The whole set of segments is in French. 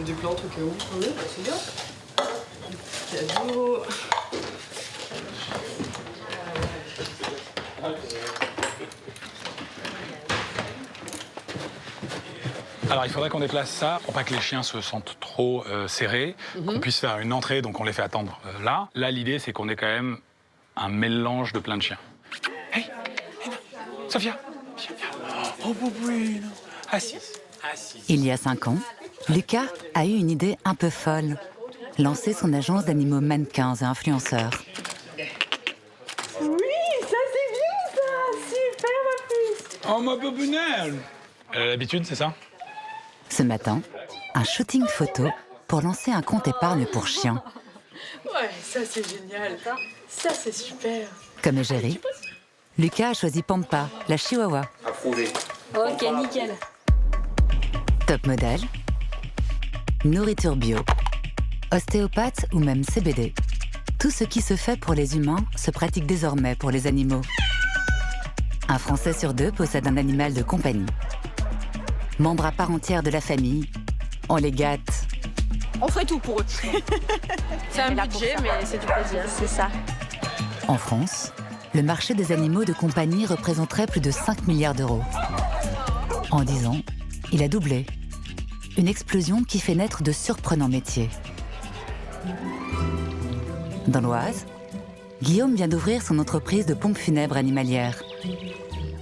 des plantes au cas où. Oui, bah, c'est bien. Cadeau. Alors, il faudrait qu'on déplace ça pour pas que les chiens se sentent trop serrés, qu'on puisse faire une entrée, donc on les fait attendre là. Là, l'idée, c'est qu'on ait quand même un mélange de plein de chiens. Hey, Sophia, viens. Oh, Boubouine, assise. Il y a 5 ans, Lucas a eu une idée un peu folle. Lancer son agence d'animaux mannequins et influenceurs. Oui, ça c'est bien ça. Super ma puce. Oh, ma bobounelle. Elle a l'habitude, c'est ça? Ce matin, un shooting photo pour lancer un compte épargne pour chiens. Ouais, ça c'est génial. Ça c'est super. Comme égérie, Lucas a choisi Pampa, la chihuahua. Approuvé. Ok, nickel. Top modèle, nourriture bio, ostéopathe ou même CBD. Tout ce qui se fait pour les humains se pratique désormais pour les animaux. Un Français sur 2 possède un animal de compagnie. Membre à part entière de la famille, on les gâte. On ferait tout pour eux. C'est un budget, mais c'est du plaisir. C'est ça. En France, le marché des animaux de compagnie représenterait plus de 5 milliards d'euros. En 10 ans, il a doublé. Une explosion qui fait naître de surprenants métiers. Dans l'Oise, Guillaume vient d'ouvrir son entreprise de pompes funèbres animalières.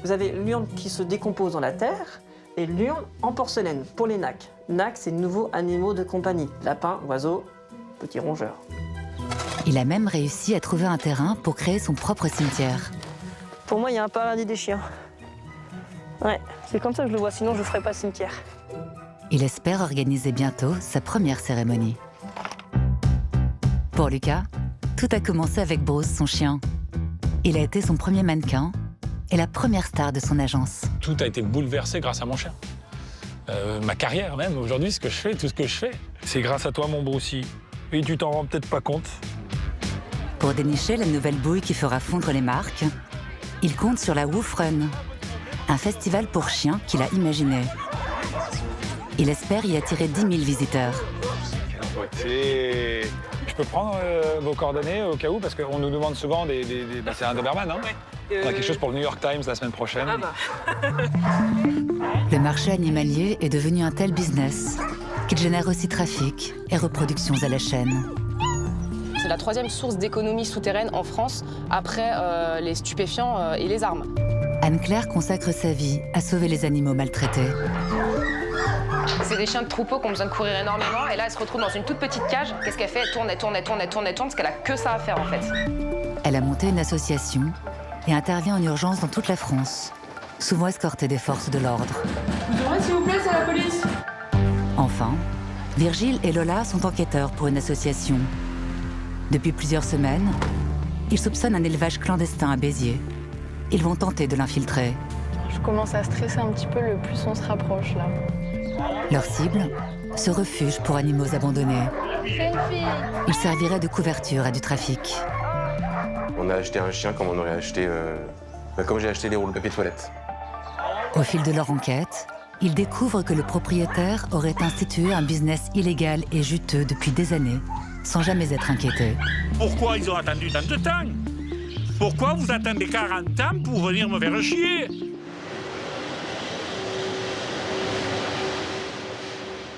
Vous avez l'urne qui se décompose dans la terre et l'urne en porcelaine pour les nacs. Nacs, c'est de nouveaux animaux de compagnie. Lapins, oiseaux, petits rongeurs. Il a même réussi à trouver un terrain pour créer son propre cimetière. Pour moi, il y a un paradis des chiens. Ouais, c'est comme ça que je le vois, sinon je ne ferais pas cimetière. Il espère organiser bientôt sa première cérémonie. Pour Lucas, tout a commencé avec Bruce, son chien. Il a été son premier mannequin et la première star de son agence. Tout a été bouleversé grâce à mon chien. Ma carrière même, aujourd'hui, ce que je fais, tout ce que je fais, c'est grâce à toi, mon Brucey. Et tu t'en rends peut-être pas compte. Pour dénicher la nouvelle bouille qui fera fondre les marques, il compte sur la Woof Run, un festival pour chiens qu'il a imaginé. Il espère y attirer 10 000 visiteurs. Je peux prendre vos coordonnées au cas où, parce qu'on nous demande souvent bah, c'est un Doberman, hein? On a quelque chose pour le New York Times la semaine prochaine. Ah bah. Le marché animalier est devenu un tel business qu'il génère aussi trafic et reproductions à la chaîne. C'est la 3e source d'économie souterraine en France, après les stupéfiants et les armes. Anne-Claire consacre sa vie à sauver les animaux maltraités. C'est des chiens de troupeau qui ont besoin de courir énormément, et là, elle se retrouve dans une toute petite cage. Qu'est-ce qu'elle fait? Elle tourne, parce qu'elle a que ça à faire, en fait. Elle a monté une association et intervient en urgence dans toute la France, souvent escortée des forces de l'ordre. S'il vous plaît, c'est la police. Enfin, Virgile et Lola sont enquêteurs pour une association. Depuis plusieurs semaines, ils soupçonnent un élevage clandestin à Béziers. Ils vont tenter de l'infiltrer. Je commence à stresser un petit peu le plus on se rapproche là. Leur cible, ce refuge pour animaux abandonnés. Il servirait de couverture à du trafic. On a acheté un chien comme on aurait acheté... comme j'ai acheté des rouleaux de papier toilette. Au fil de leur enquête, ils découvrent que le propriétaire aurait institué un business illégal et juteux depuis des années, sans jamais être inquiété. Pourquoi ils ont attendu tant de temps? Pourquoi vous attendez 40 ans pour venir me faire chier?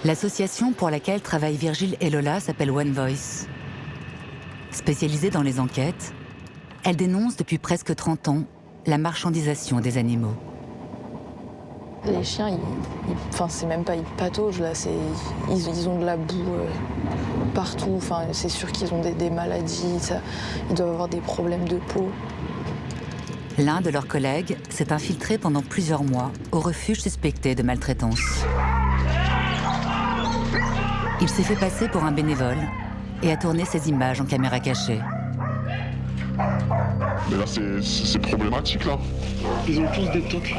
L'association pour laquelle travaillent Virgile et Lola s'appelle One Voice. Spécialisée dans les enquêtes, elle dénonce depuis presque 30 ans la marchandisation des animaux. Les chiens, enfin c'est même pas ils pataugent là, ils ont de la boue partout. Enfin c'est sûr qu'ils ont des maladies, ils doivent avoir des problèmes de peau. L'un de leurs collègues s'est infiltré pendant plusieurs mois au refuge suspecté de maltraitance. Il s'est fait passer pour un bénévole et a tourné ses images en caméra cachée. Mais là, c'est problématique, là. Ils ont tous des tocs.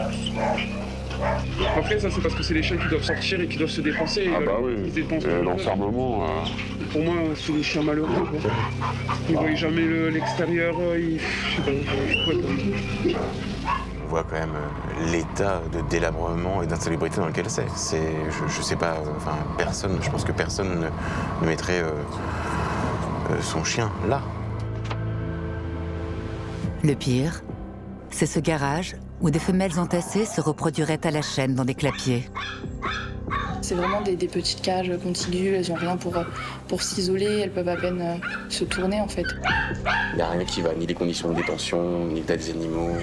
Après, ça, c'est parce que c'est les chiens qui doivent sortir et qui doivent se dépenser. Ah bah oui, l'enfermement... Pour moi, c'est des chiens malheureux, quoi. Ils ne voient jamais l'extérieur, je sais pas. voit quand même l'état de délabrement et d'insalubrité dans lequel c'est. Je sais pas, enfin personne, je pense que personne ne mettrait son chien là. Le pire, c'est ce garage où des femelles entassées se reproduiraient à la chaîne dans des clapiers. C'est vraiment des petites cages contiguës, elles n'ont rien pour s'isoler, elles peuvent à peine se tourner en fait. Il n'y a rien qui va, ni les conditions de détention, ni l'état des animaux.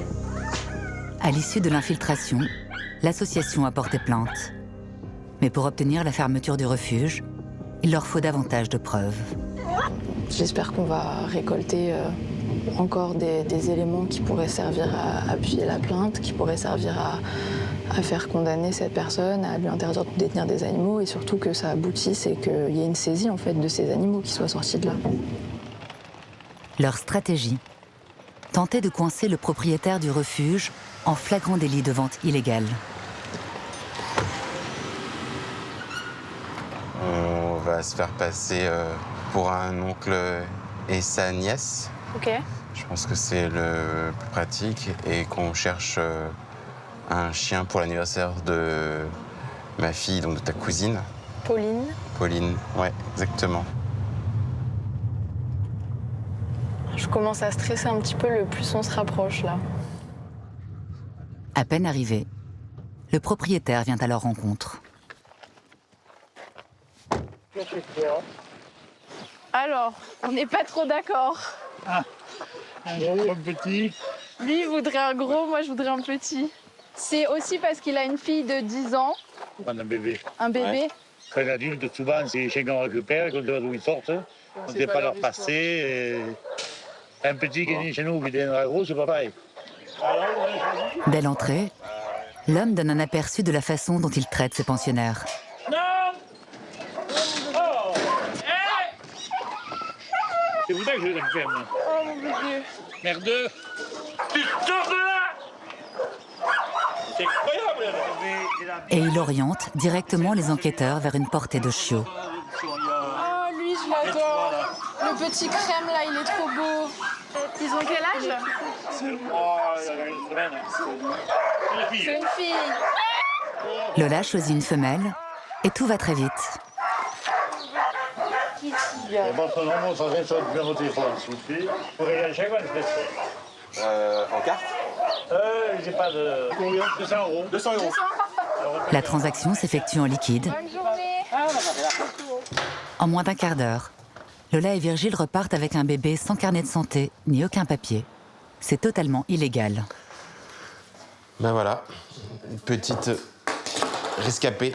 À l'issue de l'infiltration, l'association a porté plainte. Mais pour obtenir la fermeture du refuge, il leur faut davantage de preuves. J'espère qu'on va récolter encore des éléments qui pourraient servir à appuyer la plainte, qui pourraient servir à faire condamner cette personne, à lui interdire de détenir des animaux et surtout que ça aboutisse et qu'il y ait une saisie en fait de ces animaux qui soient sortis de là. Leur stratégie, tenter de coincer le propriétaire du refuge en flagrant délit de vente illégale. On va se faire passer pour un oncle et sa nièce. Ok. Je pense que c'est le plus pratique et qu'on cherche un chien pour l'anniversaire de ma fille, donc de ta cousine. Pauline. Pauline, ouais, exactement. Je commence à stresser un petit peu le plus on se rapproche là. À peine arrivé, le propriétaire vient à leur rencontre. Alors, on n'est pas trop d'accord. Ah, un gros, un petit. Lui, il voudrait un gros, moi, je voudrais un petit. C'est aussi parce qu'il a une fille de 10 ans. Un bébé. Un bébé. Ouais. Quand l'adulte, souvent, c'est les chiens qu'on récupère, quand d'où ils sortent. On ne sait pas leur passer. Et... Un petit qui est né chez nous, qui est un gros, c'est pas pareil. Dès l'entrée, l'homme donne un aperçu de la façon dont il traite ses pensionnaires. Non! Oh! Hey! C'est pour ça que je le ferme. Oh mon Dieu. Merdeux! Tu sors de là! C'est incroyable! Et il oriente directement les enquêteurs vers une portée de chiots. Oh, lui, je l'adore. Le petit crème, là, il est trop beau. Ils ont quel âge? C'est une fille. Lola choisit une femelle et tout va très vite. Votre nom, votre adresse, votre numéro de téléphone, s'il vous plaît. Vous pourrez à chaque fois, En carte j'ai pas de... 200 euros. 200 euros. La transaction s'effectue en liquide. Bonne journée. En moins d'un quart d'heure, Lola et Virgile repartent avec un bébé sans carnet de santé ni aucun papier. C'est totalement illégal. Ben voilà, une petite rescapée.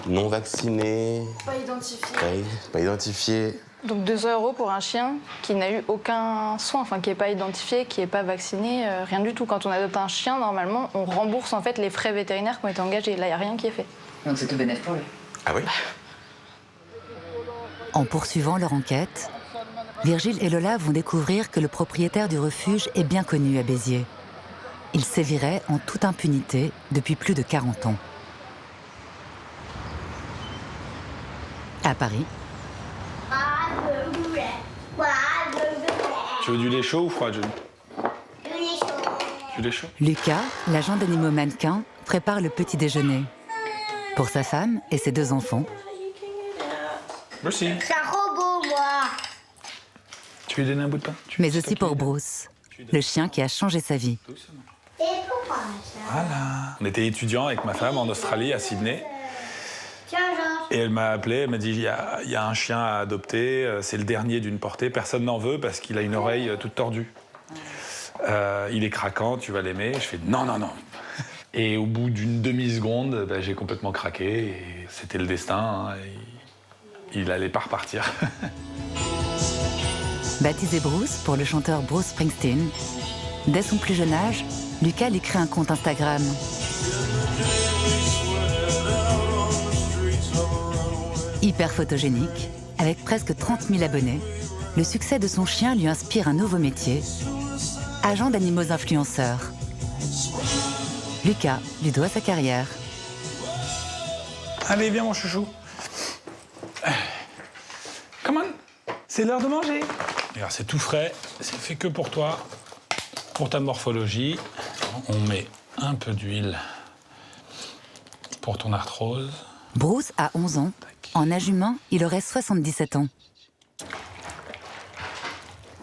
Non vaccinée. Pas identifié. Ouais, pas identifiée. Donc 200 euros pour un chien qui n'a eu aucun soin, enfin qui n'est pas identifié, qui n'est pas vacciné, rien du tout. Quand on adopte un chien, normalement, on rembourse en fait les frais vétérinaires qui ont été engagés. Là, il n'y a rien qui est fait. Donc c'est tout bénéfice pour lui. Ah oui? En poursuivant leur enquête, Virgile et Lola vont découvrir que le propriétaire du refuge est bien connu à Béziers. Il sévirait en toute impunité depuis plus de 40 ans. À Paris, Tu veux du lait chaud ou froid, Johnny? Du lait chaud. Lucas, l'agent d'animaux mannequin, prépare le petit déjeuner. Pour sa femme et ses 2 enfants. Merci. C'est un robot, moi. Tu lui donnes un bout de pain? Mais aussi pour Bruce, le chien qui a changé sa vie. Et pourquoi ça? Voilà. On était étudiants avec ma femme en Australie, à Sydney. Tiens, Georges. Et elle m'a appelé, elle m'a dit il y a un chien à adopter, c'est le dernier d'une portée, personne n'en veut parce qu'il a une oreille toute tordue. Il est craquant, tu vas l'aimer. Je fais non, non, non. Et au bout d'une demi-seconde, ben, j'ai complètement craqué. Et c'était le destin. Hein, il allait pas repartir. Baptisé Bruce pour le chanteur Bruce Springsteen, dès son plus jeune âge, Lucas lui crée un compte Instagram. Hyper photogénique, avec presque 30 000 abonnés, le succès de son chien lui inspire un nouveau métier, agent d'animaux influenceurs. Lucas lui doit sa carrière. Allez, viens mon chouchou. Come on, c'est l'heure de manger. Regarde, c'est tout frais, c'est fait que pour toi. Pour ta morphologie, on met un peu d'huile pour ton arthrose. Bruce a 11 ans. En âge humain, il aurait 77 ans.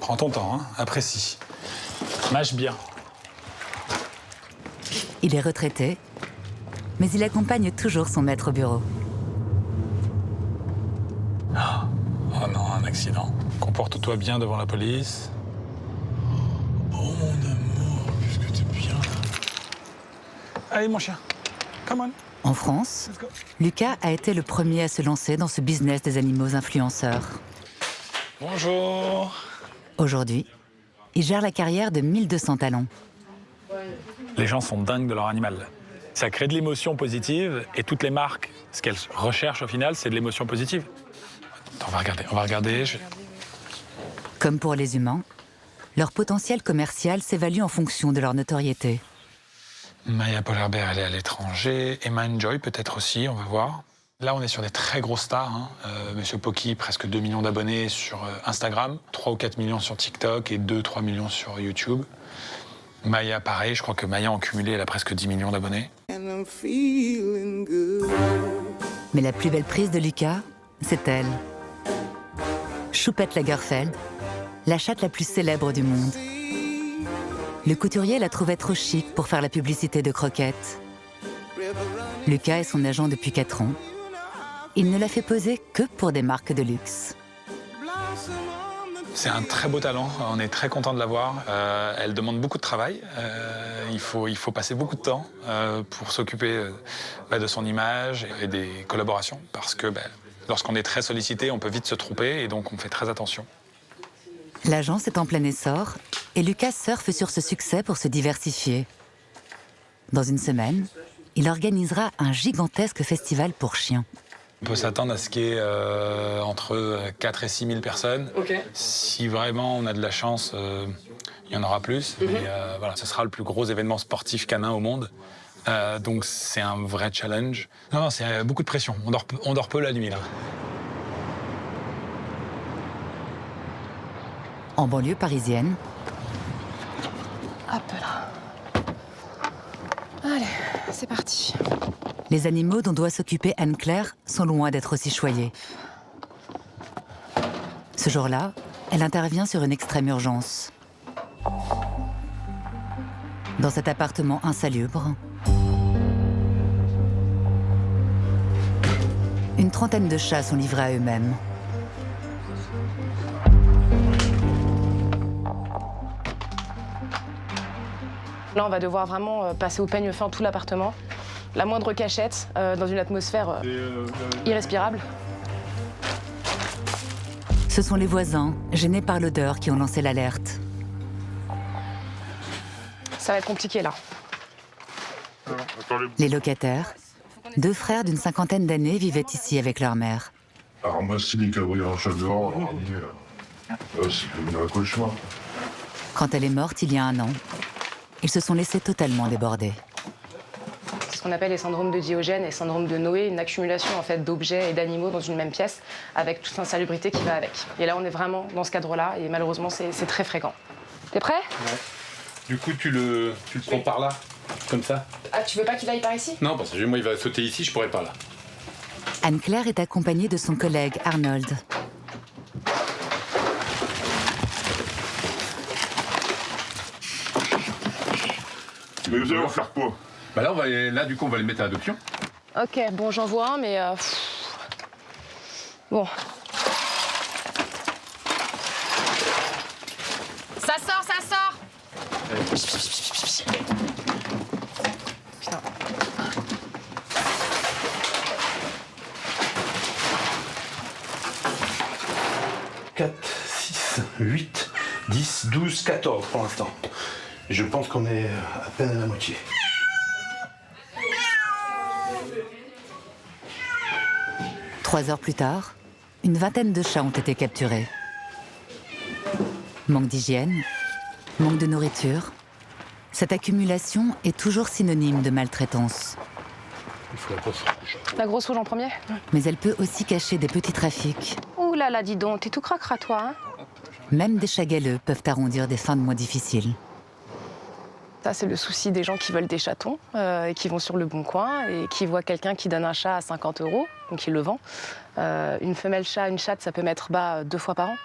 Prends ton temps, hein, apprécie. Mâche bien. Il est retraité, mais il accompagne toujours son maître au bureau. Oh non, un accident. Comporte-toi bien devant la police. Oh mon amour, qu'est-ce que t'es bien. Allez mon chien, come on. En France, Lucas a été le premier à se lancer dans ce business des animaux influenceurs. Bonjour. Aujourd'hui, il gère la carrière de 1200 talons. Les gens sont dingues de leur animal. Ça crée de l'émotion positive et toutes les marques, ce qu'elles recherchent au final, c'est de l'émotion positive. Attends, on va regarder. Comme pour les humains, leur potentiel commercial s'évalue en fonction de leur notoriété. Maya Polar Bear, elle est à l'étranger. Emma Enjoy, peut-être aussi, on va voir. Là, on est sur des très grosses stars. Hein. Monsieur Pocky, presque 2 millions d'abonnés sur Instagram, 3 ou 4 millions sur TikTok et 2-3 millions sur YouTube. Maya, pareil, je crois que Maya, en cumulé, elle a presque 10 millions d'abonnés. Mais la plus belle prise de Lucas, c'est elle. Choupette Lagerfeld, la chatte la plus célèbre du monde. Le couturier la trouvait trop chic pour faire la publicité de croquettes. Lucas est son agent depuis 4 ans. Il ne la fait poser que pour des marques de luxe. C'est un très beau talent, on est très content de l'avoir. Elle demande beaucoup de travail, il faut passer beaucoup de temps pour s'occuper de son image et des collaborations. Parce que lorsqu'on est très sollicité, on peut vite se tromper et donc on fait très attention. L'agence est en plein essor et Lucas surfe sur ce succès pour se diversifier. Dans une semaine, il organisera un gigantesque festival pour chiens. On peut s'attendre à ce qu'il y ait entre 4 et 6 000 personnes. Okay. Si vraiment on a de la chance, il y en aura plus. Mais voilà, ce sera le plus gros événement sportif canin au monde. Donc c'est un vrai challenge. Non, c'est beaucoup de pression. On dort peu la nuit, là. En banlieue parisienne. Hop là. Allez, c'est parti. Les animaux dont doit s'occuper Anne-Claire sont loin d'être aussi choyés. Ce jour-là, elle intervient sur une extrême urgence. Dans cet appartement insalubre, une trentaine de chats sont livrés à eux-mêmes. Là, on va devoir vraiment passer au peigne fin tout l'appartement. La moindre cachette dans une atmosphère irrespirable. Ce sont les voisins, gênés par l'odeur, qui ont lancé l'alerte. Ça va être compliqué, là. Les locataires, 2 frères d'une 50aine d'années, vivaient ici avec leur mère. Ramasser les cabris en chat dehors, c'est devenu un cauchemar. Quand elle est morte il y a 1 an, ils se sont laissés totalement déborder. C'est ce qu'on appelle les syndromes de Diogène et syndrome de Noé, une accumulation en fait d'objets et d'animaux dans une même pièce avec toute l'insalubrité qui va avec. Et là, on est vraiment dans ce cadre-là et malheureusement, c'est très fréquent. T'es prêt? Ouais. Du coup, tu le prends par là, comme ça. Ah, tu veux pas qu'il aille par ici? Non, parce que moi, il va sauter ici, je pourrais pas là. Anne-Claire est accompagnée de son collègue Arnold. Mais vous allez en faire quoi? Bah là, du coup, on va les mettre à adoption. Ok, bon, j'en vois un, mais... Bon. Ça sort, ça sort! Putain. 4, 6, 8, 10, 12, 14 pour l'instant. Je pense qu'on est à peine à la moitié. Trois heures plus tard, une vingtaine de chats ont été capturés. Manque d'hygiène, manque de nourriture. Cette accumulation est toujours synonyme de maltraitance. Il faut la grosse rouge. La grosse rouge en premier? Mais elle peut aussi cacher des petits trafics. Ouh là là, dis donc, t'es tout cracra toi, hein? Même des chats galeux peuvent arrondir des fins de mois difficiles. Ça, c'est le souci des gens qui veulent des chatons, et qui vont sur le Bon Coin et qui voient quelqu'un qui donne un chat à 50 €, donc il le vend. Une femelle chat, une chatte, ça peut mettre bas 2 fois par an,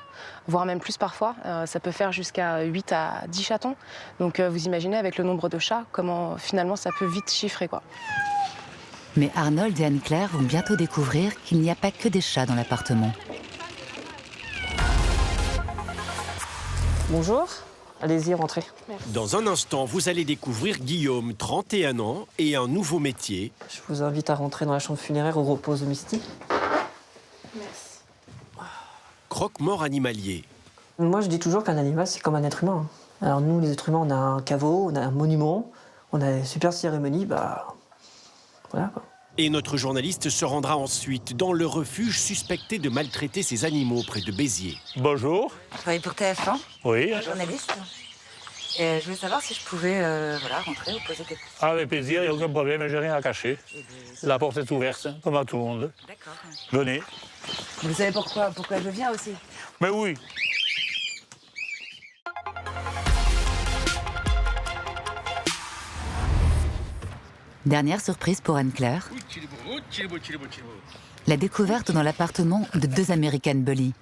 voire même plus parfois. Ça peut faire jusqu'à 8 à 10 chatons. Donc vous imaginez avec le nombre de chats, comment finalement ça peut vite chiffrer, quoi. Mais Arnold et Anne-Claire vont bientôt découvrir qu'il n'y a pas que des chats dans l'appartement. Bonjour, allez-y, rentrez. Dans un instant, vous allez découvrir Guillaume, 31 ans, et un nouveau métier. Je vous invite à rentrer dans la chambre funéraire où repose Misty. Merci. Croque-mort animalier. Moi, je dis toujours qu'un animal, c'est comme un être humain. Alors nous, les êtres humains, on a un caveau, on a un monument, on a une super cérémonie, bah... voilà, quoi. Et notre journaliste se rendra ensuite dans le refuge suspecté de maltraiter ses animaux près de Béziers. Bonjour. Je travaille pour TF1. Oui. Journaliste. Et je voulais savoir si je pouvais rentrer ou poser des questions. Avec plaisir, il n'y a aucun problème, j'ai rien à cacher. La porte est ouverte, comme à tout le monde. D'accord. Venez. Vous savez pourquoi je viens aussi? Mais oui. Dernière surprise pour Anne-Claire. La découverte dans l'appartement de 2 American Bully.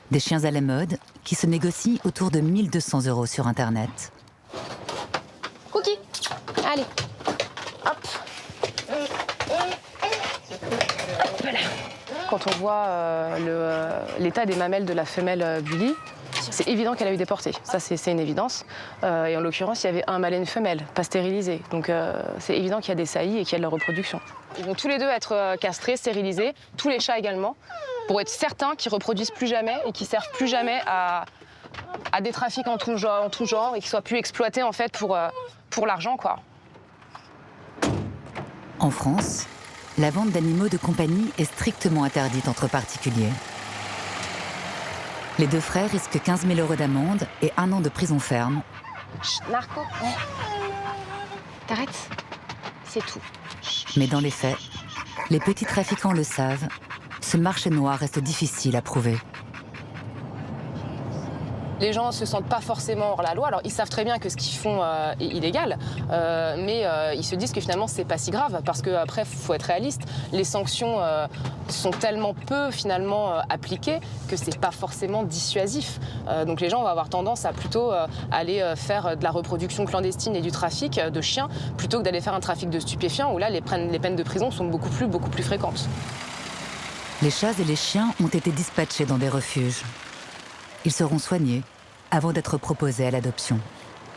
Des chiens à la mode qui se négocient autour de 1 200 € sur Internet. Cookie, allez, hop. Voilà. Quand on voit l'état des mamelles de la femelle Bully, c'est évident qu'elle a eu des portées. Ça, c'est une évidence. Et en l'occurrence, il y avait un mâle et une femelle, pas stérilisés. Donc c'est évident qu'il y a des saillies et qu'il y a de la reproduction. Ils vont tous les deux être castrés, stérilisés, tous les chats également, pour être certains qu'ils reproduisent plus jamais et qu'ils servent plus jamais à des trafics en tout genre et qu'ils soient plus exploités en fait pour l'argent, quoi. En France, la vente d'animaux de compagnie est strictement interdite entre particuliers. Les 2 frères risquent 15 000 € d'amende et 1 an de prison ferme. Chut, Narco, ouais. T'arrêtes. C'est tout. Mais dans les faits, les petits trafiquants le savent, ce marché noir reste difficile à prouver. Les gens ne se sentent pas forcément hors la loi. Alors, ils savent très bien que ce qu'ils font est illégal, mais ils se disent que finalement, c'est pas si grave, parce qu'après, il faut être réaliste. Les sanctions sont tellement peu, finalement, appliquées que c'est pas forcément dissuasif. Donc, les gens vont avoir tendance à plutôt aller faire de la reproduction clandestine et du trafic de chiens, plutôt que d'aller faire un trafic de stupéfiants, où là, les peines de prison sont beaucoup plus fréquentes. Les chats et les chiens ont été dispatchés dans des refuges. Ils seront soignés avant d'être proposés à l'adoption.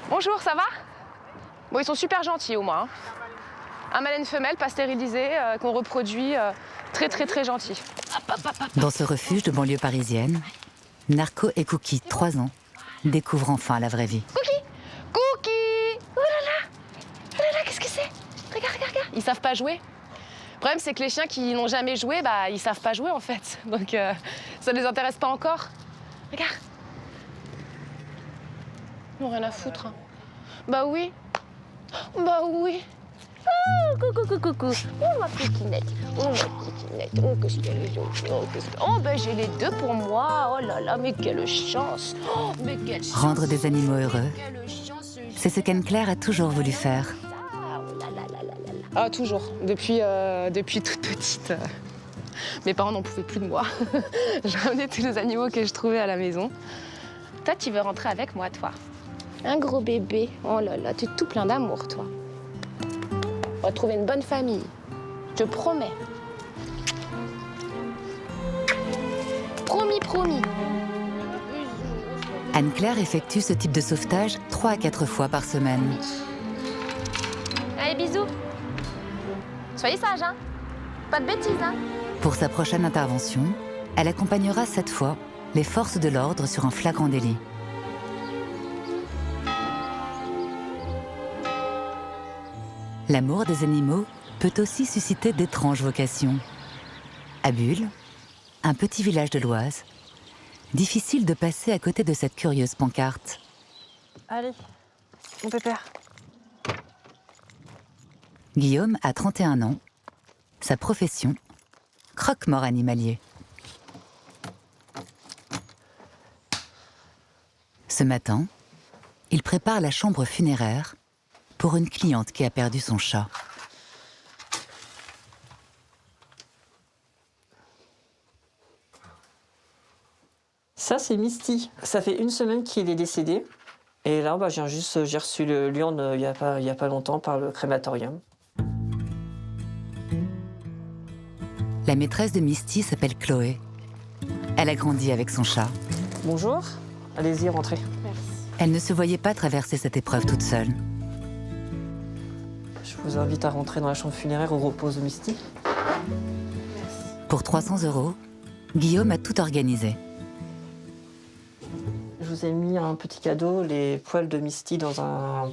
Bonjour, ça va? Bon, ils sont super gentils au moins. Hein. Un mâle et une femelle, pas stérilisé, qu'on reproduit, très gentils. Dans ce refuge de banlieue parisienne, Narco et Cookie, 3 ans, découvrent enfin la vraie vie. Cookie! Cookie! Oh là là, qu'est-ce que c'est? Regarde. Ils savent pas jouer. Le problème, c'est que les chiens qui n'ont jamais joué, bah, ils savent pas jouer en fait. Donc ça les intéresse pas encore. Regarde. Ils n'ont rien à foutre. Hein. Bah oui. Oh, coucou. Oh, ma coquinette. Oh, qu'est-ce qu'elle est jolie. Oh, ben j'ai les 2 pour moi. Oh là là, mais quelle chance. Oh, mais quelle chance. Rendre des animaux heureux, c'est ce qu'Anne-Claire a toujours voulu faire. Ah, toujours. Depuis toute petite. Mes parents n'en pouvaient plus de moi. J'ai ramené tous les animaux que je trouvais à la maison. Toi, tu veux rentrer avec moi, toi? Un gros bébé. Oh là là, tu es tout plein d'amour, toi. On va trouver une bonne famille. Je te promets. Promis. Anne-Claire effectue ce type de sauvetage 3 à 4 fois par semaine. Allez, bisous. Soyez sages, hein? Pas de bêtises, hein? Pour sa prochaine intervention, elle accompagnera cette fois les forces de l'ordre sur un flagrant délit. L'amour des animaux peut aussi susciter d'étranges vocations. À Bulle, un petit village de l'Oise, difficile de passer à côté de cette curieuse pancarte. Allez, mon pépère. Guillaume a 31 ans. Sa profession, croque-mort animalier. Ce matin, il prépare la chambre funéraire pour une cliente qui a perdu son chat. Ça, c'est Misty. Ça fait 1 semaine qu'il est décédé. Et là, j'ai reçu l'urne il y a pas longtemps par le crématorium. La maîtresse de Misty s'appelle Chloé. Elle a grandi avec son chat. Bonjour, allez-y, rentrez. Merci. Elle ne se voyait pas traverser cette épreuve toute seule. Je vous invite à rentrer dans la chambre funéraire où repose Misty. Pour 300 €, Guillaume a tout organisé. Je vous ai mis un petit cadeau, les poils de Misty dans un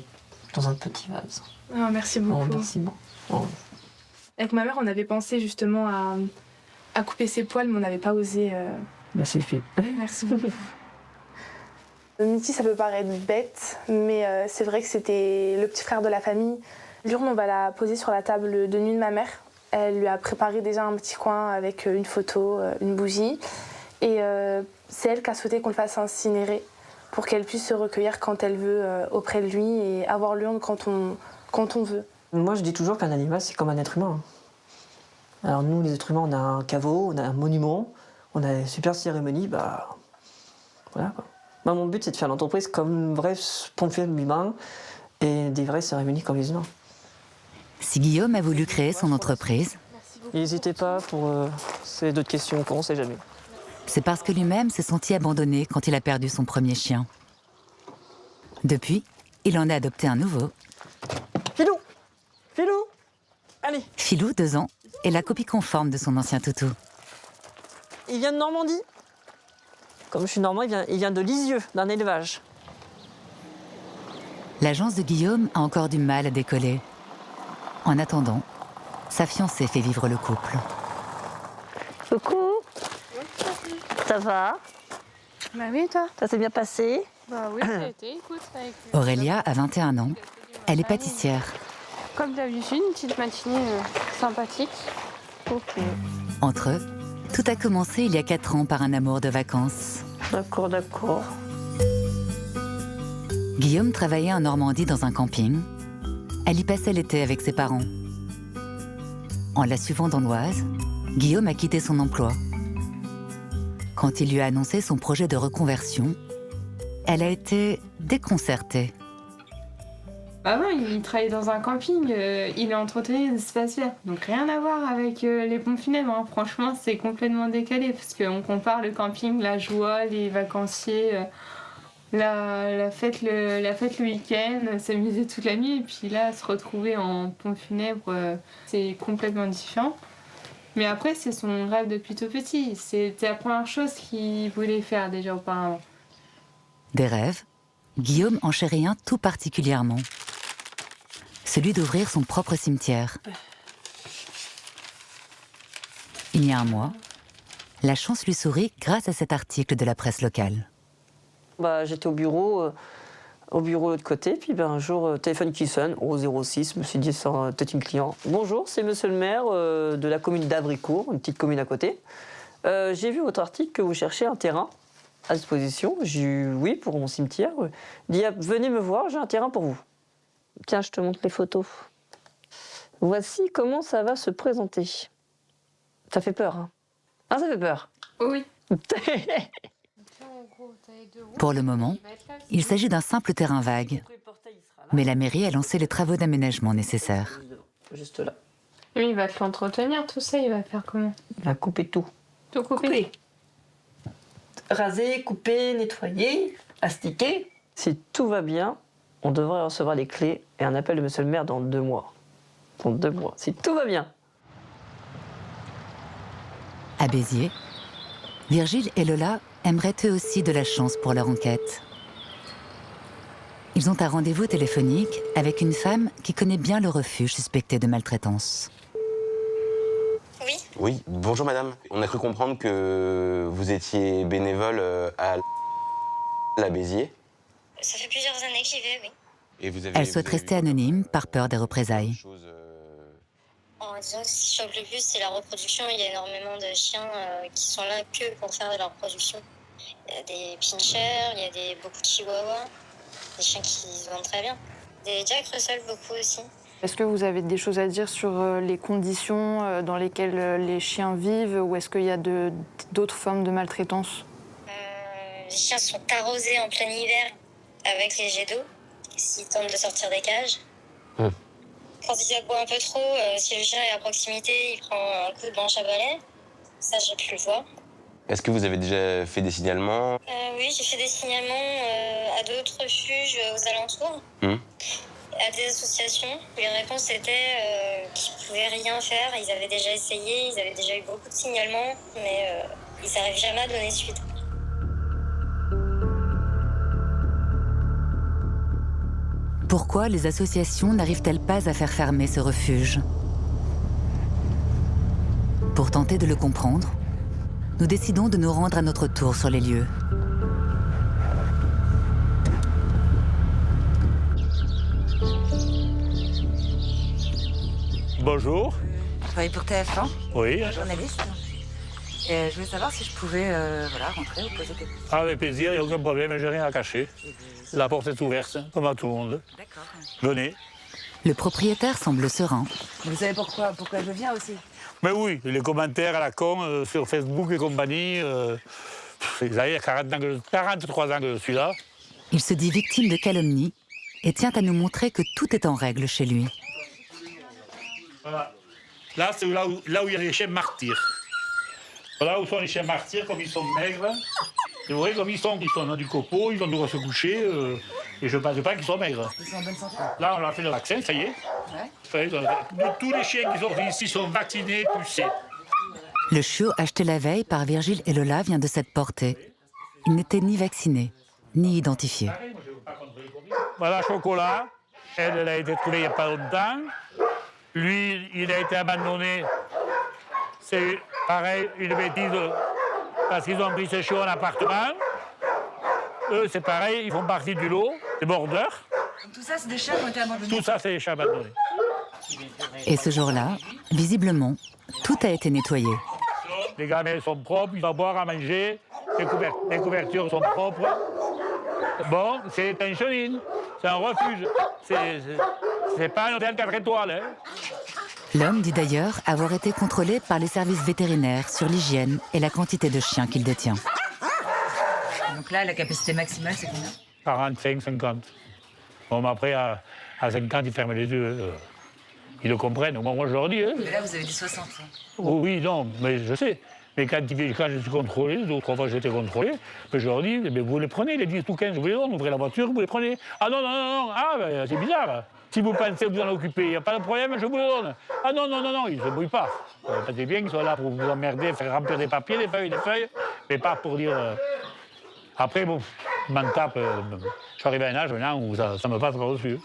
petit vase. Oh, merci beaucoup. Oh, merci beaucoup. Oh. Avec ma mère, on avait pensé justement à couper ses poils, mais on n'avait pas osé. Bah, c'est fait. Merci beaucoup. Misty, ça peut paraître bête, mais c'est vrai que c'était le petit frère de la famille. L'urne, on va la poser sur la table de nuit de ma mère. Elle lui a préparé déjà un petit coin avec une photo, une bougie. Et c'est elle qui a souhaité qu'on le fasse incinérer pour qu'elle puisse se recueillir quand elle veut auprès de lui et avoir l'urne quand on veut. Moi, je dis toujours qu'un animal, c'est comme un être humain. Alors nous, les êtres humains, on a un caveau, on a un monument, on a une super cérémonie, bah voilà quoi. Moi, mon but, c'est de faire l'entreprise comme un vrai pompier humain et des vraies cérémonies comme les humains. Si Guillaume a voulu créer son entreprise, n'hésitez pas pour c'est d'autres questions qu'on ne sait jamais. C'est parce que lui-même s'est senti abandonné quand il a perdu son premier chien. Depuis, il en a adopté un nouveau. Filou, Filou, allez. Filou, 2 ans, est la copie conforme de son ancien toutou. Il vient de Normandie. Comme je suis normand, il vient de Lisieux, d'un élevage. L'agence de Guillaume a encore du mal à décoller. En attendant, sa fiancée fait vivre le couple. Coucou. Ça va? Bah oui, toi? Ça s'est bien passé? Bah oui, ça a été, écoute. Avec... Aurélia a 21 ans. Elle est pâtissière. Comme d'habitude, une petite matinée sympathique. Ok. Entre eux, tout a commencé il y a 4 ans par un amour de vacances. D'accord, d'accord. Guillaume travaillait en Normandie dans un camping. Elle y passait l'été avec ses parents. En la suivant dans l'Oise, Guillaume a quitté son emploi. Quand il lui a annoncé son projet de reconversion, elle a été déconcertée. Ah non, il travaillait dans un camping, il est entretenu d'espace vert. Donc rien à voir avec les pompes funèbres. Hein. Franchement, c'est complètement décalé parce qu'on compare le camping, la joie, les vacanciers, la fête le week-end, s'amuser toute la nuit. Et puis là, se retrouver en pompes funèbres, c'est complètement différent. Mais après, c'est son rêve depuis tout petit. C'était la première chose qu'il voulait faire déjà auparavant. Des rêves, Guillaume en chérit un tout particulièrement. Celui d'ouvrir son propre cimetière. Il y a un mois, la chance lui sourit grâce à cet article de la presse locale. J'étais au bureau de l'autre côté, puis un jour, téléphone qui sonne, au 06, je me suis dit, c'est peut-être une cliente. Bonjour, c'est monsieur le maire de la commune d'Avricourt, une petite commune à côté. J'ai vu votre article que vous cherchez un terrain à disposition. J'ai dit oui, pour mon cimetière. Il dit, venez me voir, j'ai un terrain pour vous. Tiens, je te montre les photos. Voici comment ça va se présenter. Ça fait peur, hein? Ah, ça fait peur? Oui. Pour le moment, il s'agit d'un simple terrain vague. Mais la mairie a lancé les travaux d'aménagement nécessaires. Juste là. Lui, il va te l'entretenir, tout ça, il va faire comment? Il va couper tout. Tout couper? Raser, couper, nettoyer, astiquer. Si tout va bien, on devrait recevoir les clés et un appel de monsieur le maire dans 2 mois. Dans 2 mois, si tout va bien. À Béziers, Virgile et Lola aimeraient eux aussi de la chance pour leur enquête. Ils ont un rendez-vous téléphonique avec une femme qui connaît bien le refuge suspecté de maltraitance. Oui, bonjour madame. On a cru comprendre que vous étiez bénévole à la Béziers. Ça fait plusieurs années que j'y vais, oui. Et Elle souhaite rester anonyme par peur des représailles. En disant que ce qui choque le plus, c'est la reproduction. Il y a énormément de chiens qui sont là que pour faire de la reproduction. Il y a des pinchers, il y a beaucoup de chihuahuas. des chiens qui se vendent très bien. Des Jack Russell beaucoup aussi. Est-ce que vous avez des choses à dire sur les conditions dans lesquelles les chiens vivent ou est-ce qu'il y a d'autres formes de maltraitance? Les chiens sont arrosés en plein hiver avec les jets d'eau s'ils tentent de sortir des cages. Quand ils aboient un peu trop, si le chien est à proximité, il prend un coup de branche à balai. Ça, j'ai pu le voir. Est-ce que vous avez déjà fait des signalements? Oui, j'ai fait des signalements à d'autres refuges aux alentours. À des associations. Les réponses étaient qu'ils ne pouvaient rien faire. Ils avaient déjà essayé, ils avaient déjà eu beaucoup de signalements, mais ils n'arrivent jamais à donner suite. Pourquoi les associations n'arrivent-elles pas à faire fermer ce refuge? Pour tenter de le comprendre, nous décidons de nous rendre à notre tour sur les lieux. Bonjour. Je travaille pour TF1. Oui. Journaliste. Et je voulais savoir si je pouvais rentrer ou poser des questions. Avec plaisir, il n'y a aucun problème, j'ai rien à cacher. La porte est ouverte, comme à tout le monde. D'accord. Venez. Le propriétaire semble serein. Vous savez pourquoi je viens aussi? Mais oui, les commentaires à la con sur Facebook et compagnie, ça y est, 43 ans que je suis là. Il se dit victime de calomnie et tient à nous montrer que tout est en règle chez lui. Voilà. Là, c'est là où il y a les chiens martyrs. Voilà où sont les chiens martyrs, comme ils sont maigres. Et vous voyez comme ils sont dans du copeau, ils ont le droit de se coucher, et je ne pense pas qu'ils sont maigres. Ils sont en bonne santé? Là, on a fait le vaccin, ça y est. Ouais. Tous les chiens qui sont ici sont vaccinés, pucés. Le chiot acheté la veille par Virgile et Lola vient de cette portée. Il n'était ni vacciné, ni identifié. Voilà, Chocolat. Elle a été trouvée il n'y a pas longtemps. Lui, il a été abandonné. C'est pareil, une bêtise, parce qu'ils ont pris ce chiot en appartement. Eux, c'est pareil, ils font partie du lot, des bordeurs. Donc tout ça, c'est des chiens qui ont été abandonnés? Tout ça, c'est des chiens abandonnés. Et ce jour-là, visiblement, tout a été nettoyé. Les gamins sont propres, ils vont boire à manger, les couvertures sont propres. Bon, c'est un chenil, c'est un refuge. C'est pas un hôtel 4 étoiles. Hein. L'homme dit d'ailleurs avoir été contrôlé par les services vétérinaires sur l'hygiène et la quantité de chiens qu'il détient. Donc là, la capacité maximale, c'est combien? 45, 50. Bon, mais après, à 50, ils ferment les yeux. Ils le comprennent. Moi, je leur dis. Hein. Mais là, vous avez dit 60. Hein. Oh, oui, non, mais je sais. Mais quand je suis contrôlé, 2 ou 3 fois j'ai été contrôlé, mais je leur dis, mais vous les prenez, les 10 ou 15, vous les donnez, ouvrez la voiture, vous les prenez. Ah non, non, non, non, ah, ben, c'est bizarre. Si vous pensez vous en occuper, il n'y a pas de problème, je vous le donne. Ah non, non, non, non, ils ne se brouillent pas. C'est bien qu'ils soient là pour vous emmerder, faire remplir des papiers, des feuilles, mais pas pour dire... Après, bon, je m'en tape. Je suis arrivé à un âge maintenant où ça me passe par-dessus.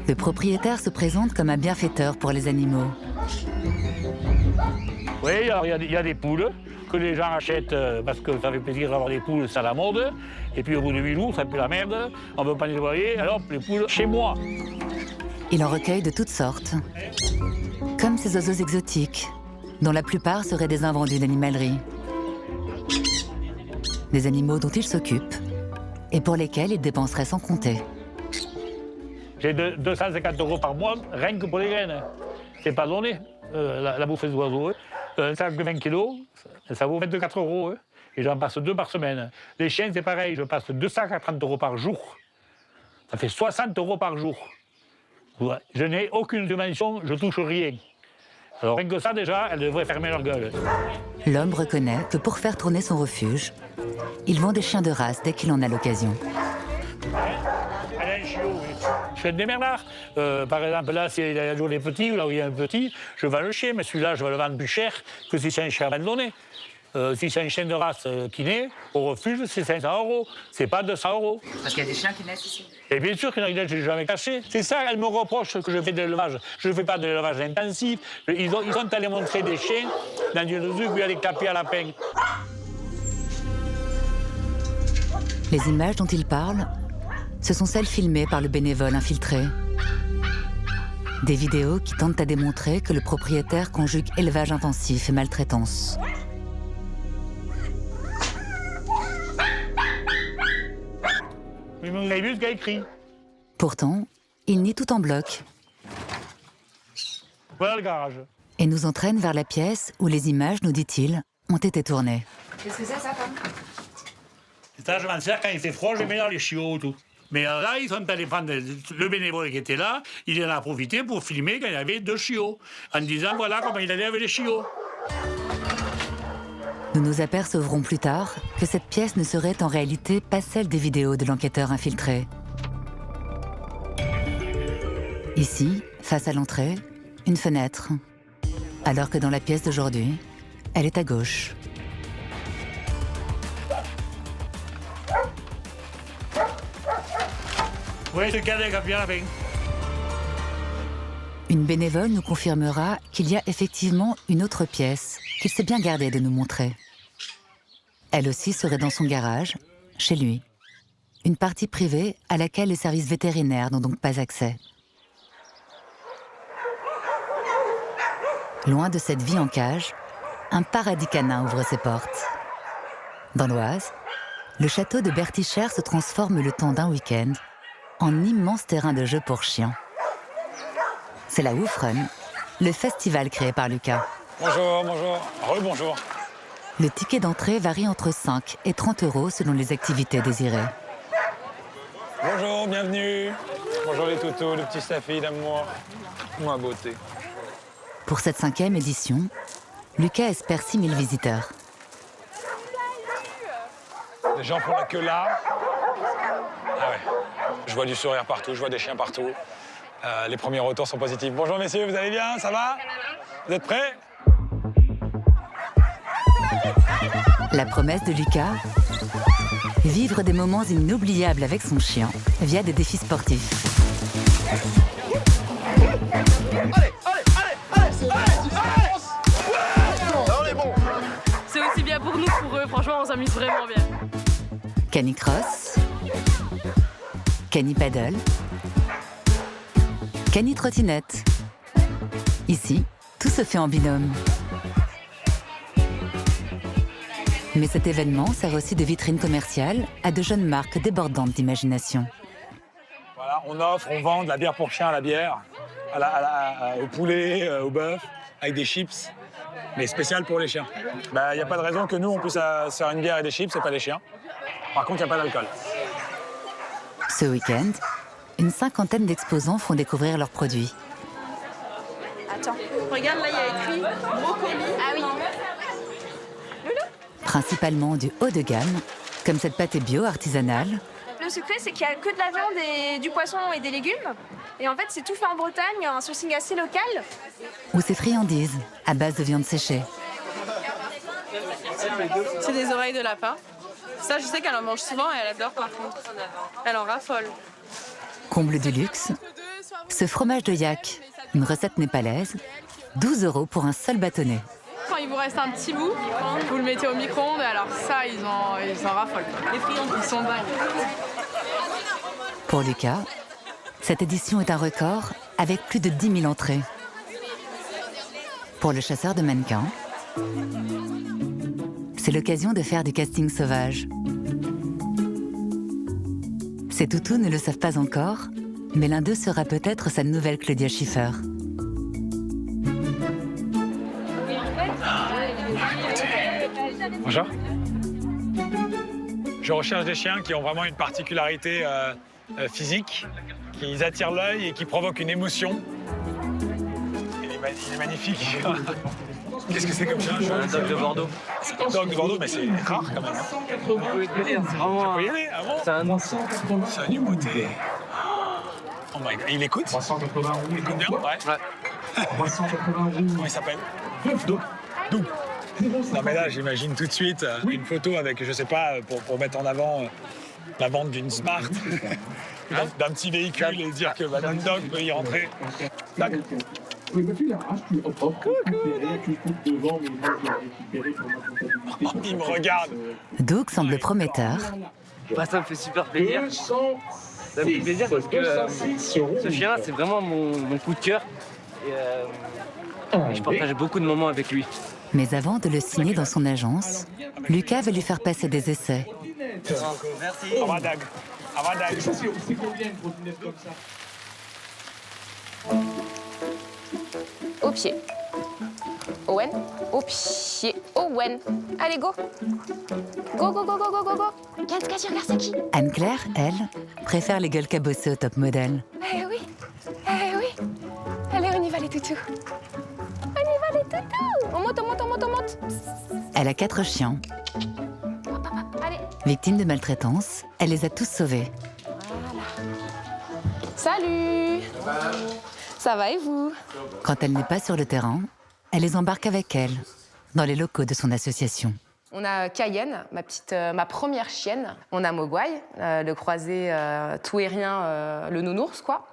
Le propriétaire se présente comme un bienfaiteur pour les animaux. Oui, alors il y a des poules que les gens achètent parce que ça fait plaisir d'avoir des poules, c'est à la mode. Et puis au bout de 8 jours, ça pue la merde, on ne veut pas les nettoyer, alors les poules chez moi. Il en recueille de toutes sortes, comme ces oiseaux exotiques, dont la plupart seraient des invendus d'animalerie. Des animaux dont il s'occupe et pour lesquels il dépenserait sans compter. J'ai 250 € par mois, rien que pour les graines. C'est pas donné, la bouffe des oiseaux. Un sac de 20 kilos, ça vaut 24 €. Et j'en passe 2 par semaine. Les chiens, c'est pareil, je passe 2 sacs à 30 € par jour. Ça fait 60 € par jour. Je n'ai aucune dimension, je touche rien. Alors rien que ça, déjà, elles devraient fermer leur gueule. L'homme reconnaît que pour faire tourner son refuge, il vend des chiens de race dès qu'il en a l'occasion. Elle a un chiot, oui. Je fais des démerdard. Par exemple, là, s'il y a toujours des petits, là où il y a un petit, je vends le chien, mais celui-là, je vais le vendre plus cher que si c'est un chien abandonné. Si c'est un chien de race qui naît, au refuge, c'est 500 €. C'est pas 200 €. Parce qu'il y a des chiens qui naissent ici. Et bien sûr qu'il y en a qui ne jamais caché. C'est ça, elle me reproche que je fais de l'élevage. Je ne fais pas de l'élevage intensif. Ils sont allés montrer des chiens dans une rue où il y a des clapiers à lapins. Les images dont il parle, ce sont celles filmées par le bénévole infiltré. Des vidéos qui tentent à démontrer que le propriétaire conjugue élevage intensif et maltraitance. Mais vous avez vu ce qu'il a écrit. Pourtant, il nie tout en bloc Voilà le garage. et nous entraîne vers la pièce où les images, nous dit-il, ont été tournées. Qu'est-ce que c'est ça, Tom? Ça, je m'en sers quand il fait froid, je mets dans les chiots, tout. Mais là, ils sont allés prendre le bénévole qui était là, il en a profité pour filmer quand il y avait 2 chiots, en disant voilà comment il allait avec les chiots. Nous nous apercevrons plus tard que cette pièce ne serait en réalité pas celle des vidéos de l'enquêteur infiltré. Ici, face à l'entrée, une fenêtre, alors que dans la pièce d'aujourd'hui, elle est à gauche. Oui, c'est cadet qui a bien fait. Une bénévole nous confirmera qu'il y a effectivement une autre pièce qu'il s'est bien gardé de nous montrer. Elle aussi serait dans son garage, chez lui. Une partie privée à laquelle les services vétérinaires n'ont donc pas accès. Loin de cette vie en cage, un paradis canin ouvre ses portes. Dans l'Oise, le château de Bertichères se transforme le temps d'un week-end en immense terrain de jeu pour chiens. C'est la Woof Run, le festival créé par Lucas. Bonjour, bonjour. Rebonjour. Le ticket d'entrée varie entre 5 et 30 € selon les activités désirées. Bonjour, bienvenue. Bonjour les toutous, le petit staffy d'amour. Moi, beauté. Pour cette 5e édition, Lucas espère 6 000 visiteurs. Les gens font la queue là. Ah ouais. Je vois du sourire partout, je vois des chiens partout. Les premiers retours sont positifs. Bonjour messieurs, vous allez bien? Ça va? Vous êtes prêts? La promesse de Lucas, vivre des moments inoubliables avec son chien via des défis sportifs. C'est aussi bien pour nous, pour eux. Franchement, on s'amuse vraiment bien. Canicross, Canipaddle, Canitrottinette. Ici, tout se fait en binôme. Mais cet événement sert aussi de vitrine commerciale à de jeunes marques débordantes d'imagination. Voilà, on offre, on vend de la bière pour chien à la bière, au poulet, au bœuf, avec des chips, mais spécial pour les chiens. Il n'y a pas de raison que nous, on puisse se faire une bière et des chips et pas des chiens. Par contre, il n'y a pas d'alcool. Ce week-end, une 50aine d'exposants font découvrir leurs produits. Attends, regarde, là, il y a écrit brocoli. Ah oui. Principalement du haut de gamme, comme cette pâté bio artisanale. Le secret, c'est qu'il n'y a que de la viande et du poisson et des légumes. Et en fait, c'est tout fait en Bretagne, un sourcing assez local. Ou ces friandises, à base de viande séchée. C'est des oreilles de lapin. Ça, je sais qu'elle en mange souvent et elle adore par contre. Elle en raffole. Comble du luxe, ce fromage de yak, une recette népalaise, 12 € pour un seul bâtonnet. Quand il vous reste un petit bout, vous le mettez au micro-ondes et alors ça, ils en raffolent. Les friandises, ils sont dingues. Pour Lucas, cette édition est un record avec plus de 10 000 entrées. Pour le chasseur de mannequins, c'est l'occasion de faire du casting sauvage. Ces toutous ne le savent pas encore, mais l'un d'eux sera peut-être sa nouvelle Claudia Schiffer. Bonjour. Je recherche des chiens qui ont vraiment une particularité physique, qui attirent l'œil et qui provoquent une émotion. Il est magnifique. Qu'est-ce que c'est comme chien? Un dog de Bordeaux. C'est un dog de Bordeaux, mais c'est rare quand même. C'est un numéroté. Oh my God. Il écoute? Il écoute bien? Ouais. Comment il s'appelle? Doug. Non mais là, j'imagine tout de suite une photo avec, je sais pas, pour mettre en avant la vente d'une Smart, d'un petit véhicule et dire que Madame Dog peut y rentrer. Doug. Il me regarde. Doug semble prometteur. Ça me fait super plaisir. Ça me fait plaisir parce que ce chien-là, c'est vraiment mon coup de cœur. Et je partage beaucoup de moments avec lui. Mais avant de le signer dans son agence, Lucas veut lui faire passer des essais. Merci. Au revoir, Doug. C'est combien une trottinette comme ça? Au pied. Owen. Au pied. Owen. Allez, go. Go, go, go, go, go, go, go. Regarde, regarde, c'est qui? Anne-Claire, elle, préfère les gueules cabossées au top modèle. Eh oui. Eh oui. Allez, on y va les toutous. On y va les toutous. On monte, on monte, on monte, on monte. Elle a 4 chiens. Allez. Victimes de maltraitance, elle les a tous sauvés. Salut. Ça va et vous? Quand elle n'est pas sur le terrain, elle les embarque avec elle, dans les locaux de son association. On a Cayenne, ma première chienne. On a Mogwai, le croisé tout et rien, le nounours, quoi,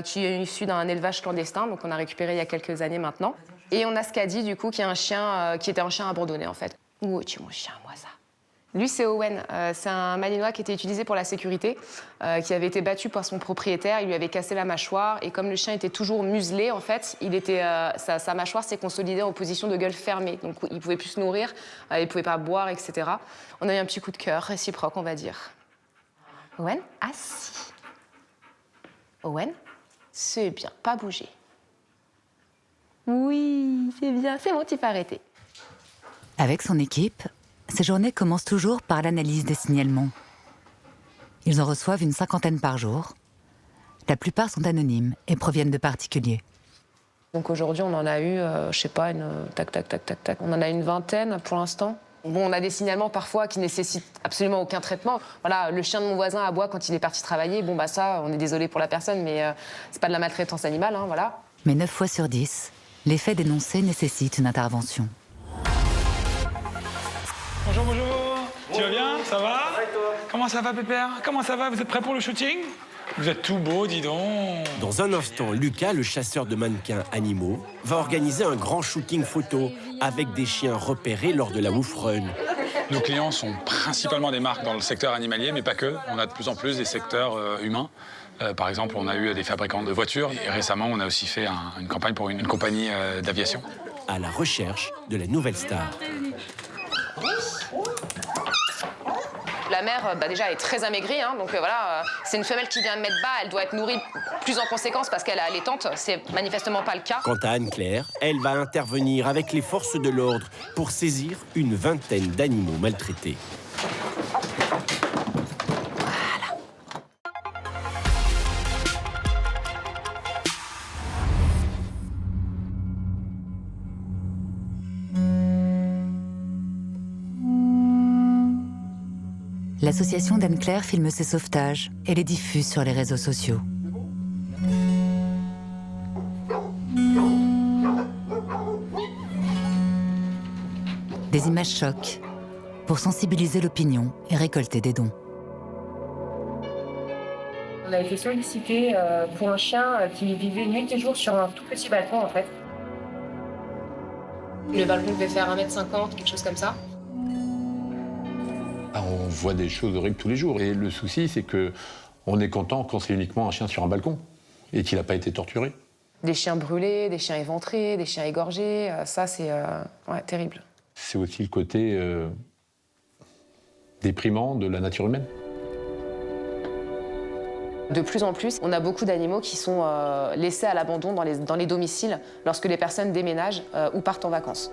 qui est issu d'un élevage clandestin, donc on a récupéré il y a quelques années maintenant. Et on a Skadi, du coup, qui est un chien, qui était un chien abandonné, en fait. Où es-tu, mon chien, moi, ça? Lui, c'est Owen. C'est un malinois qui était utilisé pour la sécurité, qui avait été battu par son propriétaire. Il lui avait cassé la mâchoire. Et comme le chien était toujours muselé, en fait, sa mâchoire s'est consolidée en position de gueule fermée. Donc, il ne pouvait plus se nourrir, il ne pouvait pas boire, etc. On a eu un petit coup de cœur réciproque, on va dire. Owen, assis. Owen, c'est bien, pas bouger. Oui, c'est bien, c'est bon, tu peux arrêter. Avec son équipe, ces journées commencent toujours par l'analyse des signalements. Ils en reçoivent une 50aine par jour. La plupart sont anonymes et proviennent de particuliers. Donc aujourd'hui, on en a eu, je sais pas, on en a une 20aine pour l'instant. Bon, on a des signalements parfois qui nécessitent absolument aucun traitement. Voilà, le chien de mon voisin aboie quand il est parti travailler. Bon, bah ça, on est désolé pour la personne, mais c'est pas de la maltraitance animale, hein, voilà. Mais 9 fois sur 10, les faits dénoncés nécessitent une intervention. Bonjour, bonjour. Tu vas bien? Ça va? Et toi? Comment ça va, Pépère? Comment ça va? Vous êtes prêts pour le shooting? Vous êtes tout beau, dis donc. Dans un instant, Lucas, le chasseur de mannequins animaux, va organiser un grand shooting photo avec des chiens repérés lors de la Woof Run. Nos clients sont principalement des marques dans le secteur animalier, mais pas que. On a de plus en plus des secteurs humains. Par exemple, on a eu des fabricants de voitures. Et récemment, on a aussi fait une campagne pour une compagnie d'aviation. À la recherche de la nouvelle star. La mère, déjà, elle est très amaigrie, hein, donc voilà, c'est une femelle qui vient de mettre bas, elle doit être nourrie plus en conséquence parce qu'elle est allaitante, c'est manifestement pas le cas. Quant à Anne-Claire, elle va intervenir avec les forces de l'ordre pour saisir une 20aine d'animaux maltraités. L'association d'Anne-Claire filme ses sauvetages et les diffuse sur les réseaux sociaux. Des images choquent pour sensibiliser l'opinion et récolter des dons. On a été sollicité pour un chien qui vivait nuit et jour sur un tout petit balcon, en fait. Le balcon devait faire 1m50, quelque chose comme ça. On voit des choses horribles tous les jours. Et le souci, c'est qu'on est content quand c'est uniquement un chien sur un balcon et qu'il n'a pas été torturé. Des chiens brûlés, des chiens éventrés, des chiens égorgés, ça c'est terrible. C'est aussi le côté déprimant de la nature humaine. De plus en plus, on a beaucoup d'animaux qui sont laissés à l'abandon dans les domiciles lorsque les personnes déménagent ou partent en vacances.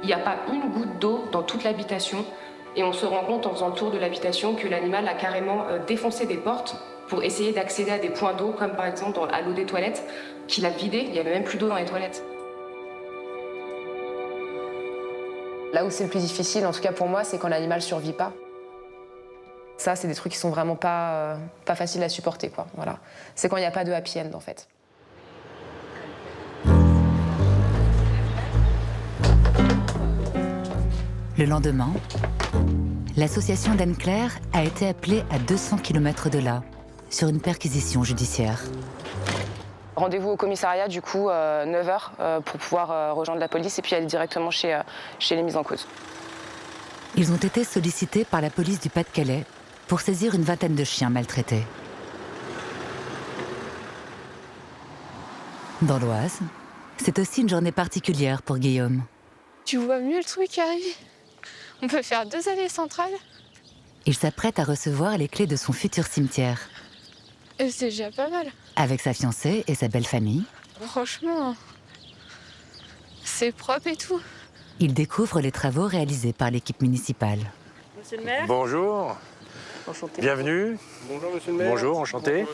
Il n'y a pas une goutte d'eau dans toute l'habitation et on se rend compte en faisant le tour de l'habitation que l'animal a carrément défoncé des portes pour essayer d'accéder à des points d'eau, comme par exemple à l'eau des toilettes, qu'il a vidé, il n'y avait même plus d'eau dans les toilettes. Là où c'est le plus difficile, en tout cas pour moi, c'est quand l'animal ne survit pas. Ça, c'est des trucs qui sont vraiment pas faciles à supporter, quoi. Voilà. C'est quand il n'y a pas de happy end, en fait. Le lendemain, l'association d'Anne-Claire a été appelée à 200 km de là, sur une perquisition judiciaire. Rendez-vous au commissariat, du coup, 9h, pour pouvoir rejoindre la police et puis aller directement chez les mises en cause. Ils ont été sollicités par la police du Pas-de-Calais pour saisir une 20aine de chiens maltraités. Dans l'Oise, c'est aussi une journée particulière pour Guillaume. Tu vois mieux le truc arriver. On peut faire 2 allées centrales. Il s'apprête à recevoir les clés de son futur cimetière. Et c'est déjà pas mal. Avec sa fiancée et sa belle famille, Franchement, c'est propre et tout. il découvre les travaux réalisés par l'équipe municipale. Monsieur le maire. Bonjour. Enchanté. Bienvenue. Bonjour, monsieur le maire. Bonjour, enchanté.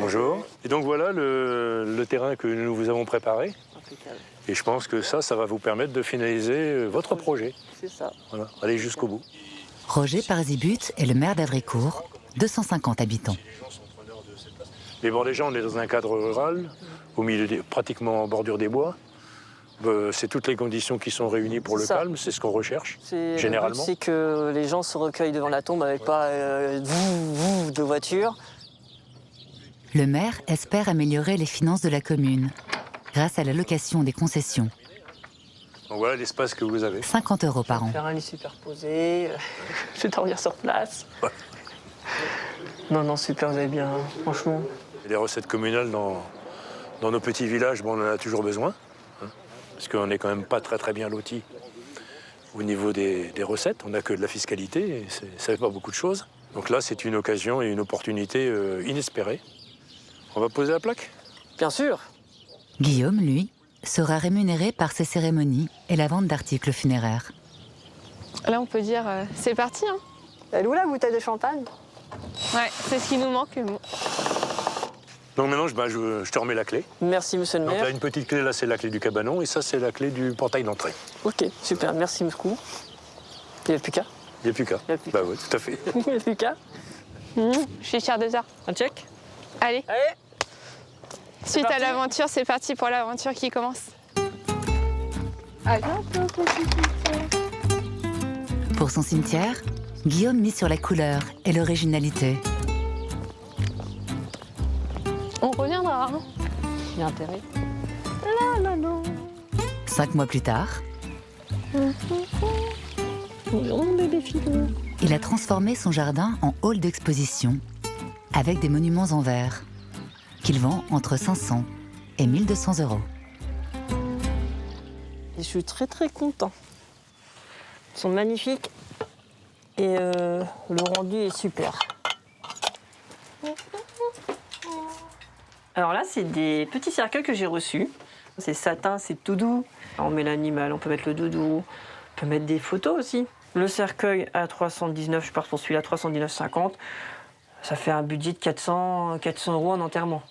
Bonjour. Et donc voilà le terrain que nous vous avons préparé. Et je pense que ça va vous permettre de finaliser votre projet. C'est ça. Voilà, aller jusqu'au bout. Roger Parzibut est le maire d'Avricourt, 250 habitants. Mais bon, déjà, on est dans un cadre rural, au milieu pratiquement en bordure des bois. C'est toutes les conditions qui sont réunies pour le calme, c'est ce qu'on recherche, généralement. Le but, c'est que les gens se recueillent devant la tombe avec pas de voiture. Le maire espère améliorer les finances de la commune grâce à l'allocation des concessions. Donc voilà l'espace que vous avez. 50 € par an. Faire un lit superposé, je vais dormir sur place. Ouais. Non, super, vous avez bien, franchement. Les recettes communales dans nos petits villages, bon, on en a toujours besoin. Parce qu'on n'est quand même pas très bien lotis au niveau des recettes. On n'a que de la fiscalité et ça fait pas beaucoup de choses. Donc là, c'est une occasion et une opportunité inespérée. On va poser la plaque ? Bien sûr. Guillaume, lui, sera rémunéré par ses cérémonies et la vente d'articles funéraires. Là, on peut dire c'est parti. Hein. Elle est où la bouteille de champagne? Ouais, c'est ce qui nous manque. Donc maintenant, je te remets la clé. Merci, monsieur le maire. Donc là, une petite clé, là, c'est la clé du cabanon, et ça, c'est la clé du portail d'entrée. Ok, super, merci beaucoup. Il n'y a plus qu'à. Il n'y a plus qu'à. Bah oui, tout à fait. Il n'y a plus qu'à. Je suis fière de ça. Un check? Allez. Suite à l'aventure, c'est parti pour l'aventure qui commence. Pour son cimetière, Guillaume mise sur la couleur et l'originalité. On reviendra. Hein. Il y a intérêt. 5 mois plus tard, bébé filou. il a transformé son jardin en hall d'exposition avec des monuments en verre qu'il vend entre 500 et 1200 €. Et je suis très content. Ils sont magnifiques et le rendu est super. Alors là, c'est des petits cercueils que j'ai reçus. C'est satin, c'est tout doux. On met l'animal, on peut mettre le doudou, on peut mettre des photos aussi. Le cercueil à 319, je pars pour celui-là, 319,50. Ça fait un budget de 400 € en enterrement.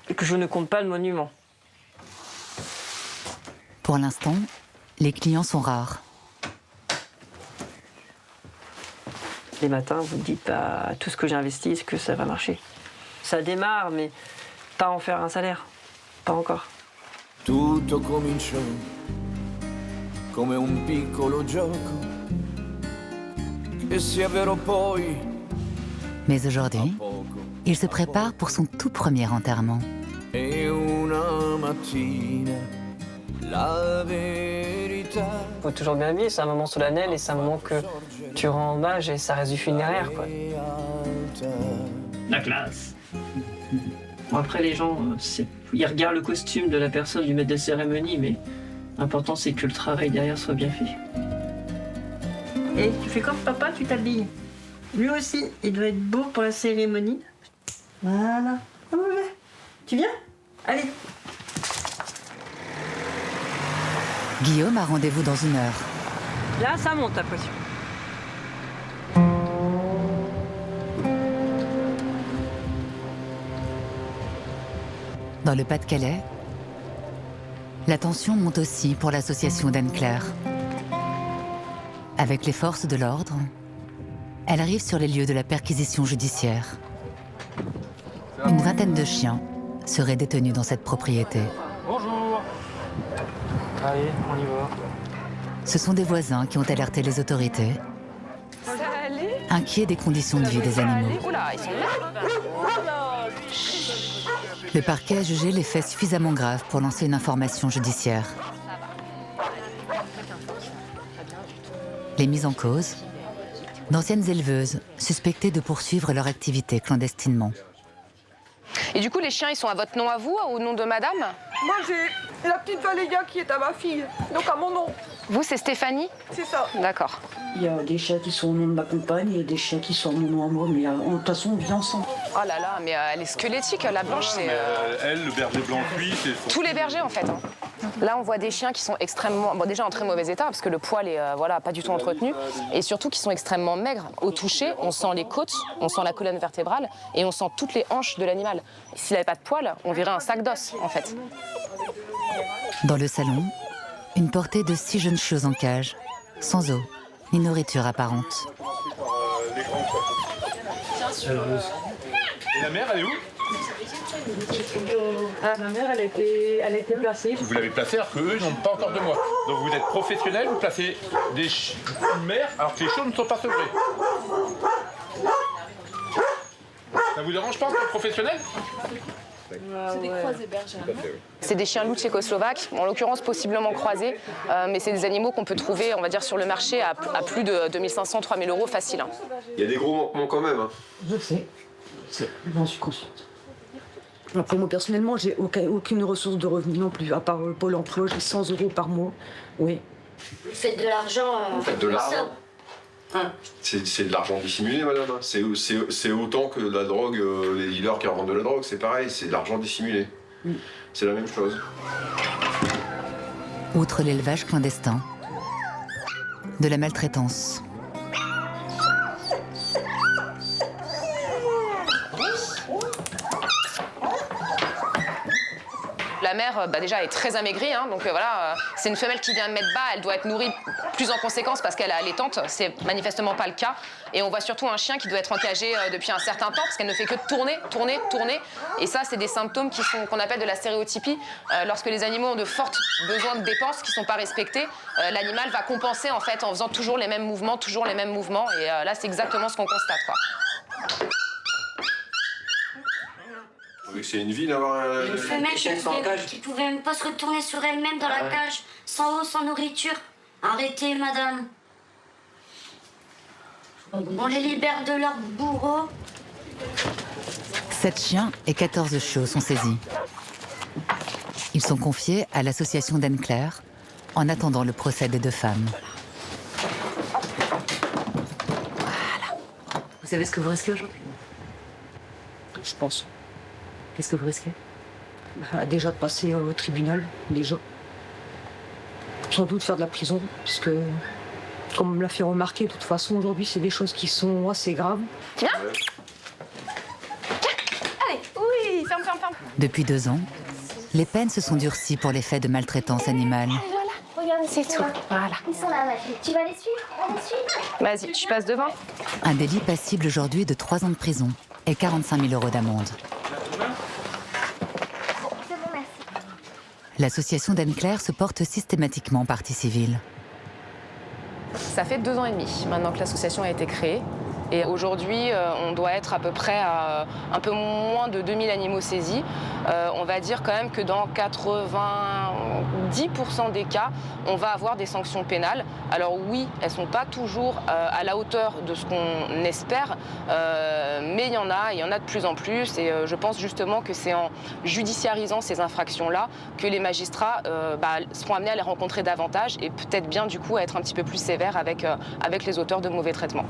Et que je ne compte pas le monument. Pour l'instant, les clients sont rares. Les matins, vous me dites, bah, tout ce que j'ai investi, est-ce que ça va marcher? Ça démarre, mais pas en faire un salaire. Pas encore. Tutto cominciò come un piccolo gioco e si avverò poi. Mais aujourd'hui, il se prépare pour son tout premier enterrement. E una mattina la verità. Faut toujours bien vivre, c'est un moment solennel et c'est un moment que tu rends hommage et ça reste du funéraire, quoi. La classe. Bon, après, les gens, ils regardent le costume de la personne, du maître de cérémonie, mais l'important, c'est que le travail derrière soit bien fait. Et tu fais comme papa, tu t'habilles. Lui aussi, il doit être beau pour la cérémonie. Voilà. Tu viens? Allez. Guillaume a rendez-vous dans 1 heure. Là, ça monte, la pression. Dans le Pas-de-Calais, la tension monte aussi pour l'association d'Anne-Claire. Avec les forces de l'ordre, elle arrive sur les lieux de la perquisition judiciaire. Une vingtaine de chiens seraient détenus dans cette propriété. Bonjour. Allez, on y va. Ce sont des voisins qui ont alerté les autorités, inquiets des conditions de vie des animaux. Oula, ils sont là. Le parquet a jugé les faits suffisamment graves pour lancer une information judiciaire. Les mises en cause, d'anciennes éleveuses suspectées de poursuivre leur activité clandestinement. Et du coup, les chiens, ils sont à votre nom à vous, au nom de madame? Moi, j'ai la petite Valéria qui est à ma fille, donc à mon nom. Vous, c'est Stéphanie? C'est ça. D'accord. Il y a des chiens qui sont au nom de ma compagne et des chiens qui sont au nom à moi, mais de toute façon, on vit ensemble. Oh là là, mais elle est squelettique, la blanche, c'est... Elle, le berger blanc cuit, c'est... Tous les bergers, en fait. Hein. Là, on voit des chiens qui sont extrêmement... Bon, déjà en très mauvais état, parce que le poil est voilà, pas du tout entretenu, et surtout qui sont extrêmement maigres. Au toucher, on sent les côtes, on sent la colonne vertébrale, et on sent toutes les hanches de l'animal. S'il n'avait pas de poil, on verrait un sac d'os, en fait. Dans le salon, une portée de 6 jeunes chiots en cage, sans eau ni nourriture apparente. Et la mère, elle est où? La mère, elle était placée. Vous l'avez placée alors qu'eux, ils n'ont pas encore de mois. Donc vous êtes professionnel, vous placez une mère alors que les chiots ne sont pas sevrés. Ça vous dérange pas en tant que professionnel? C'est des croisés bergers. C'est des chiens loups tchécoslovaques, en l'occurrence possiblement croisés, mais c'est des animaux qu'on peut trouver, on va dire, sur le marché à plus de 2500-3000 € facile. Hein. Il y a des gros manquements quand même. Hein. Je sais, j'en suis consciente. Après, moi, personnellement, j'ai aucune ressource de revenu non plus, à part Pôle emploi, j'ai 100 € par mois. Oui. Vous faites de l'argent. Vous faites de l'argent. C'est de l'argent dissimulé, madame. C'est autant que la drogue, les dealers qui revendent de la drogue, c'est pareil, c'est de l'argent dissimulé. C'est la même chose. Outre l'élevage clandestin, de la maltraitance. La mère, déjà, est très amaigrie, hein, donc voilà, c'est une femelle qui vient de mettre bas, elle doit être nourrie plus en conséquence parce qu'elle est allaitante, c'est manifestement pas le cas. Et on voit surtout un chien qui doit être encagé depuis un certain temps parce qu'elle ne fait que tourner. Et ça, c'est des symptômes qu'on appelle de la stéréotypie. Lorsque les animaux ont de forts besoins de dépenses qui ne sont pas respectés, l'animal va compenser en fait en faisant toujours les mêmes mouvements. Et là, c'est exactement ce qu'on constate, quoi. C'est une vie d'avoir une femelle qui pouvait même pas se retourner sur elle-même dans la cage, sans eau, sans nourriture. Arrêtez, madame. On les libère de leur bourreau. 7 chiens et 14 chiots sont saisis. Ils sont confiés à l'association d'Anne-Claire en attendant le procès des 2 femmes. Voilà. Vous savez ce que vous risquez aujourd'hui? Je pense. Qu'est-ce que vous risquez? Déjà de passer au tribunal, déjà. Sans doute faire de la prison, puisque, comme on me l'a fait remarquer, de toute façon, aujourd'hui, c'est des choses qui sont assez graves. Viens. Allez, oui, ferme. Depuis 2 ans, les peines se sont durcies pour les faits de maltraitance animale. Voilà, regarde, c'est tout. Voilà. Ils sont là, ma fille. Tu vas les suivre? On les suit? Vas-y, tu passes devant. Un délit passible aujourd'hui de 3 ans de prison et 45 000 € d'amende. L'association d'Anne-Claire se porte systématiquement partie civile. Ça fait 2 ans et demi maintenant que l'association a été créée. Et aujourd'hui, on doit être à peu près à un peu moins de 2000 animaux saisis. On va dire quand même que dans 90% des cas, on va avoir des sanctions pénales. Alors oui, elles ne sont pas toujours à la hauteur de ce qu'on espère, mais il y en a de plus en plus. Et je pense justement que c'est en judiciarisant ces infractions-là que les magistrats seront amenés à les rencontrer davantage et peut-être bien du coup à être un petit peu plus sévères avec les auteurs de mauvais traitements.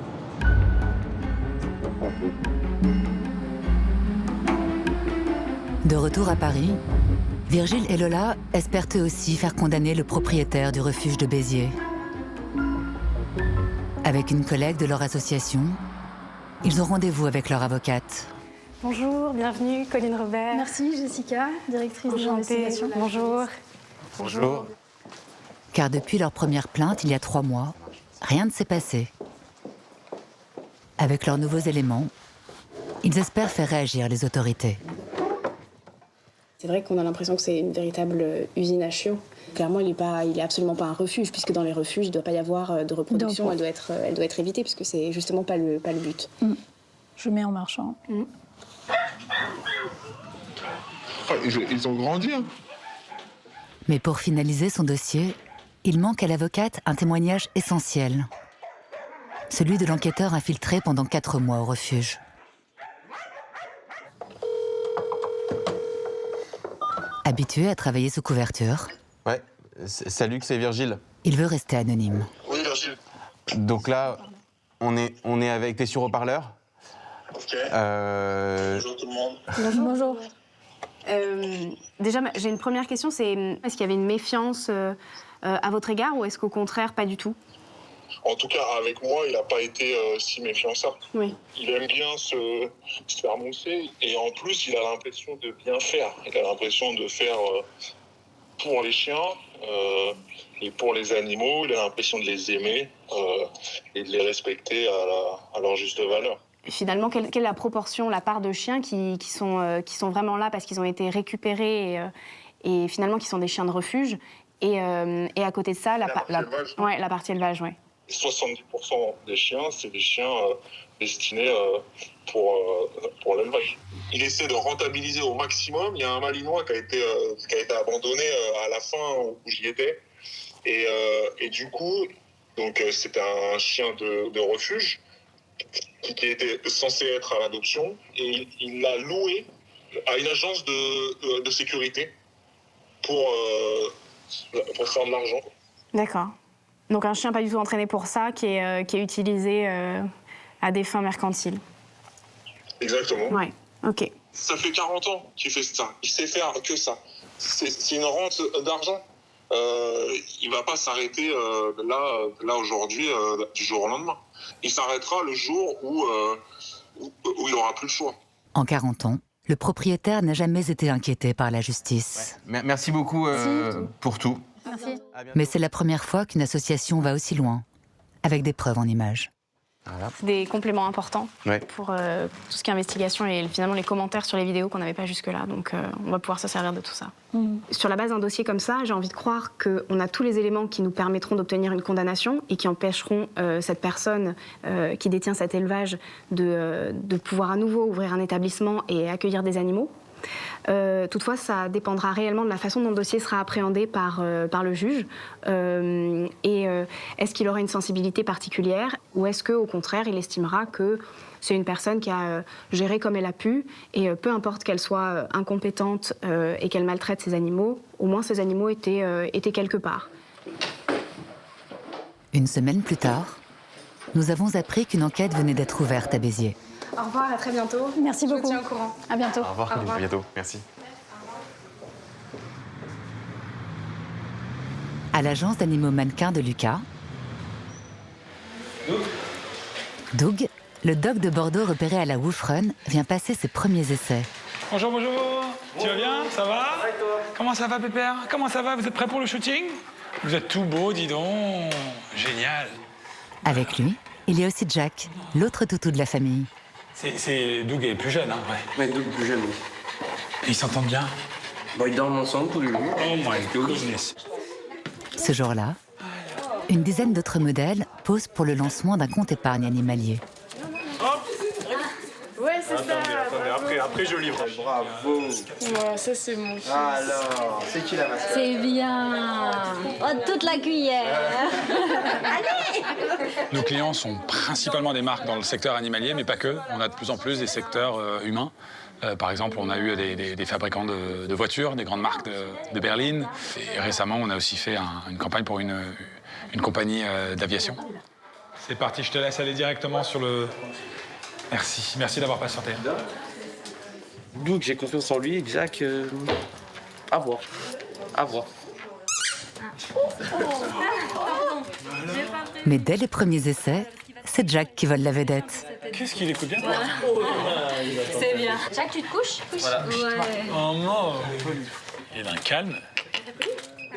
De retour à Paris, Virgile et Lola espèrent eux aussi faire condamner le propriétaire du refuge de Béziers. Avec une collègue de leur association, ils ont rendez-vous avec leur avocate. Bonjour, bienvenue, Colline Robert. Merci, Jessica, directrice de l'investigation. Bonjour. Bonjour. Car depuis leur première plainte, il y a 3 mois, rien ne s'est passé. Avec leurs nouveaux éléments, ils espèrent faire réagir les autorités. C'est vrai qu'on a l'impression que c'est une véritable usine à chiots. Clairement, il est absolument pas un refuge, puisque dans les refuges, il ne doit pas y avoir de reproduction, elle doit être évitée, puisque c'est justement pas le but. Je mets en marchant. Ils ont grandi. Hein. Mais pour finaliser son dossier, il manque à l'avocate un témoignage essentiel. Celui de l'enquêteur infiltré pendant 4 mois au refuge. Habitué à travailler sous couverture. Ouais, salut, c'est Virgile. Il veut rester anonyme. Oui, Virgile. Donc là, on est avec les sur haut-parleurs. Ok. Bonjour tout le monde. Bonjour. Déjà, j'ai une première question, c'est est-ce qu'il y avait une méfiance à votre égard ou est-ce qu'au contraire, pas du tout? En tout cas, avec moi, il n'a pas été si méfiant que ça. Oui. Il aime bien se faire mousser et en plus, il a l'impression de bien faire. Il a l'impression de faire pour les chiens et pour les animaux. Il a l'impression de les aimer et de les respecter à leur juste valeur. Finalement, quelle est la proportion, la part de chiens qui sont vraiment là parce qu'ils ont été récupérés et finalement qui sont des chiens de refuge et à côté de ça, la partie élevage, ouais. 70% des chiens, c'est des chiens destinés pour l'élevage. Il essaie de rentabiliser au maximum. Il y a un Malinois qui a été abandonné à la fin où j'y étais. Et du coup, donc c'était un chien de refuge qui était censé être à l'adoption. Et il l'a loué à une agence de sécurité pour faire de l'argent. D'accord. Donc un chien pas du tout entraîné pour ça, qui est utilisé à des fins mercantiles. Exactement. Ouais, ok. Ça fait 40 ans qu'il fait ça. Il sait faire que ça. C'est une rente d'argent. Il ne va pas s'arrêter là aujourd'hui, du jour au lendemain. Il s'arrêtera le jour où il n'aura plus le choix. En 40 ans, le propriétaire n'a jamais été inquiété par la justice. Ouais. Merci beaucoup pour tout. Merci. Mais c'est la première fois qu'une association va aussi loin, avec des preuves en images. Voilà. C'est des compléments importants Ouais. pour tout ce qui est investigation et finalement les commentaires sur les vidéos qu'on n'avait pas jusque-là. Donc on va pouvoir se servir de tout ça. Sur la base d'un dossier comme ça, j'ai envie de croire qu'on a tous les éléments qui nous permettront d'obtenir une condamnation et qui empêcheront cette personne qui détient cet élevage de pouvoir à nouveau ouvrir un établissement et accueillir des animaux. Toutefois, ça dépendra réellement de la façon dont le dossier sera appréhendé par le juge. Est-ce qu'il aura une sensibilité particulière ou est-ce qu'au contraire, il estimera que c'est une personne qui a géré comme elle a pu et peu importe qu'elle soit incompétente et qu'elle maltraite ses animaux, au moins ces animaux étaient quelque part. Une semaine plus tard, nous avons appris qu'une enquête venait d'être ouverte à Béziers. Au revoir, à très bientôt. Merci beaucoup. Je vous tiens au courant. À bientôt. Au revoir, à bientôt. Merci. À l'agence d'animaux mannequins de Lucas, Doug, le dog de Bordeaux repéré à la Woof Run, vient passer ses premiers essais. Bonjour, bonjour. Tu vas bien? Ça va? Comment ça va, Pépère? Comment ça va? Vous êtes prêts pour le shooting? Vous êtes tout beau, dis donc. Génial. Avec lui, il y a aussi Jack, l'autre toutou de la famille. C'est Doug est plus jeune, hein? Ouais, Doug plus jeune, oui. Et ils s'entendent bien? Bon, ils dorment ensemble tous les jours. Oh my goodness. Ce jour-là, une dizaine d'autres modèles posent pour le lancement d'un compte épargne animalier. Ouais, c'est ça. Après je livre. Bravo. Ouais, ça c'est mon fils. Alors, c'est qui la mascotte? C'est bien. Oh, toute la cuillère. Allez. Nos clients sont principalement des marques dans le secteur animalier, mais pas que. On a de plus en plus des secteurs humains. Par exemple, on a eu des fabricants de voitures, des grandes marques de Berlin. Et récemment, on a aussi fait une campagne pour une compagnie d'aviation. C'est parti, je te laisse aller directement sur le... Merci d'avoir patienté. Doug, j'ai confiance en lui. Jack, à voir. À voir. Mais dès les premiers essais, c'est Jack qui vole la vedette. Qu'est-ce qu'il écoute bien? C'est bien. Jack, tu te couches? Voilà. Ouais. Oh non. Il est d'un calme.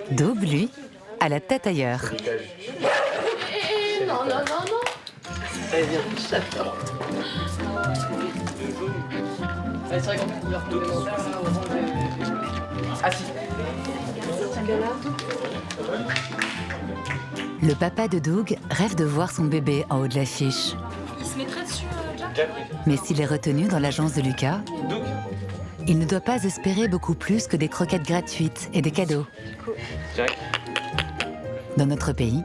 Doug, lui, a la tête ailleurs. Non. Allez, viens. C'est vrai qu'on peut leur trouver longtemps. Assis. Le papa de Doug rêve de voir son bébé en haut de l'affiche. Il se mettrait dessus, Jack? Mais s'il est retenu dans l'agence de Lucas, il ne doit pas espérer beaucoup plus que des croquettes gratuites et des cadeaux. Jack. Dans notre pays,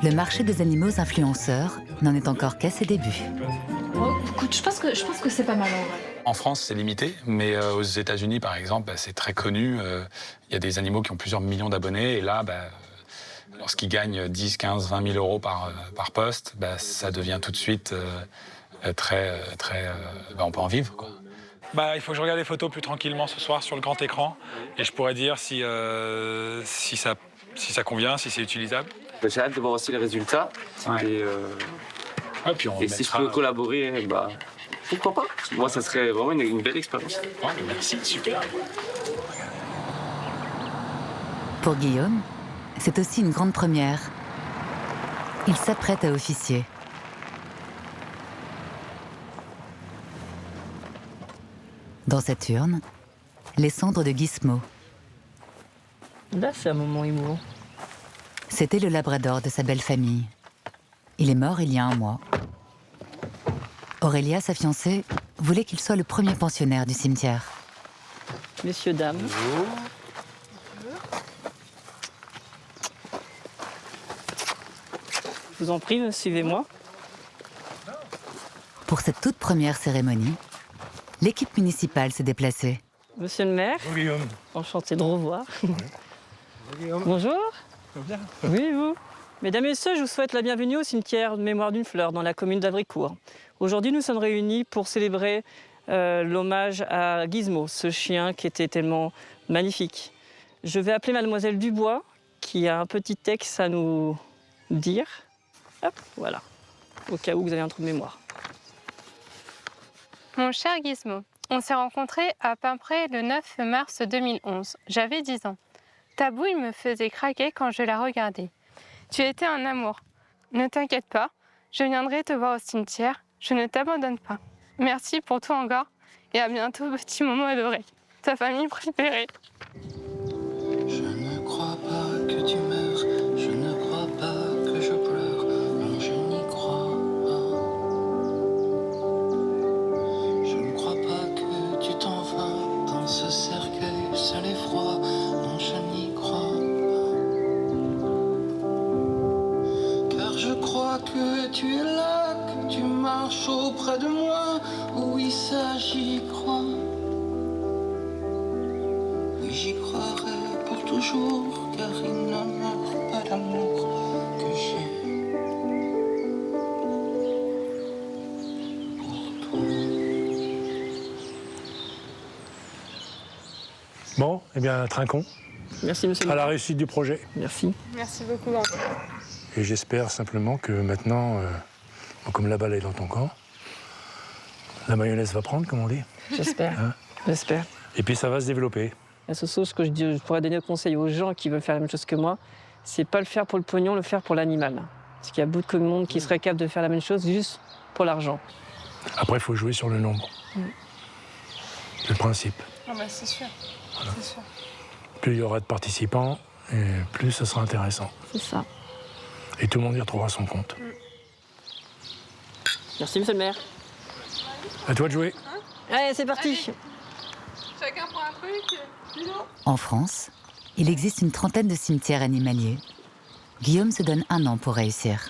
le marché des animaux influenceurs n'en est encore qu'à ses débuts. Oh, écoute, je pense que c'est pas mal en vrai. En France, c'est limité, mais aux États-Unis, par exemple, c'est très connu. Il y a des animaux qui ont plusieurs millions d'abonnés, et là, Lorsqu'ils gagnent 10, 15, 20 000 euros par poste, bah, ça devient tout de suite on peut en vivre, quoi. Bah, il faut que je regarde les photos plus tranquillement ce soir sur le grand écran et je pourrais dire si ça convient, si c'est utilisable. J'ai hâte de voir aussi les résultats. Ouais. Et si je peux collaborer, bah, pourquoi pas? Moi, ça serait vraiment une belle expérience. Ouais, merci, super. Pour Guillaume, c'est aussi une grande première. Il s'apprête à officier. Dans cette urne, les cendres de Gizmo. Là, c'est un moment émouvant. C'était le labrador de sa belle famille. Il est mort il y a 1 mois. Aurélia, sa fiancée, voulait qu'il soit le premier pensionnaire du cimetière. Messieurs, dames. Bonjour. Je vous en prie, suivez-moi. Pour cette toute première cérémonie, l'équipe municipale s'est déplacée. Monsieur le maire. Bonjour Guillaume. Enchanté de revoir. Bonjour Guillaume. Bonjour. Ça va bien? Oui, et vous? Mesdames et messieurs, je vous souhaite la bienvenue au cimetière de Mémoire d'une fleur dans la commune d'Avricourt. Aujourd'hui, nous sommes réunis pour célébrer l'hommage à Gizmo, ce chien qui était tellement magnifique. Je vais appeler mademoiselle Dubois, qui a un petit texte à nous dire. Hop, voilà, au cas où vous avez un trou de mémoire. Mon cher Gizmo, on s'est rencontrés à peu près le 9 mars 2011. J'avais 10 ans. Ta bouille me faisait craquer quand je la regardais. Tu étais un amour. Ne t'inquiète pas, je viendrai te voir au cimetière. Je ne t'abandonne pas. Merci pour tout encore et à bientôt, petit Momo adoré. Ta famille préférée. Je ne crois pas que tu meurs, je ne crois pas que je pleure, non je n'y crois pas. Je ne crois pas que tu t'en vas dans ce cercueil seul et froid, non je n'y crois pas. Car je crois que tu es là, que tu marches auprès de moi, oui ça j'y crois. Oui j'y croirai pour toujours, car il ne meurt pas d'amour que j'ai pour toi. Bon, eh bien, trinquons. Merci, monsieur le À la maire. réussite du projet. Merci. Merci beaucoup. Et j'espère simplement que maintenant, comme la balle est dans ton camp, la mayonnaise va prendre, comme on dit. J'espère. Hein? J'espère. Et puis ça va se développer. La seule chose que je pourrais donner conseil aux gens qui veulent faire la même chose que moi, c'est pas le faire pour le pognon, le faire pour l'animal. Parce qu'il y a beaucoup de monde qui serait capable de faire la même chose juste pour l'argent. Après, il faut jouer sur le nombre. C'est le principe. Ah bah c'est sûr. Voilà. C'est sûr. Plus il y aura de participants, et plus ce sera intéressant. C'est ça. Et tout le monde y retrouvera son compte. Merci, monsieur le maire. À toi de jouer. Allez, c'est parti. Chacun prend un truc. En France, il existe une trentaine de cimetières animaliers. Guillaume se donne 1 an pour réussir.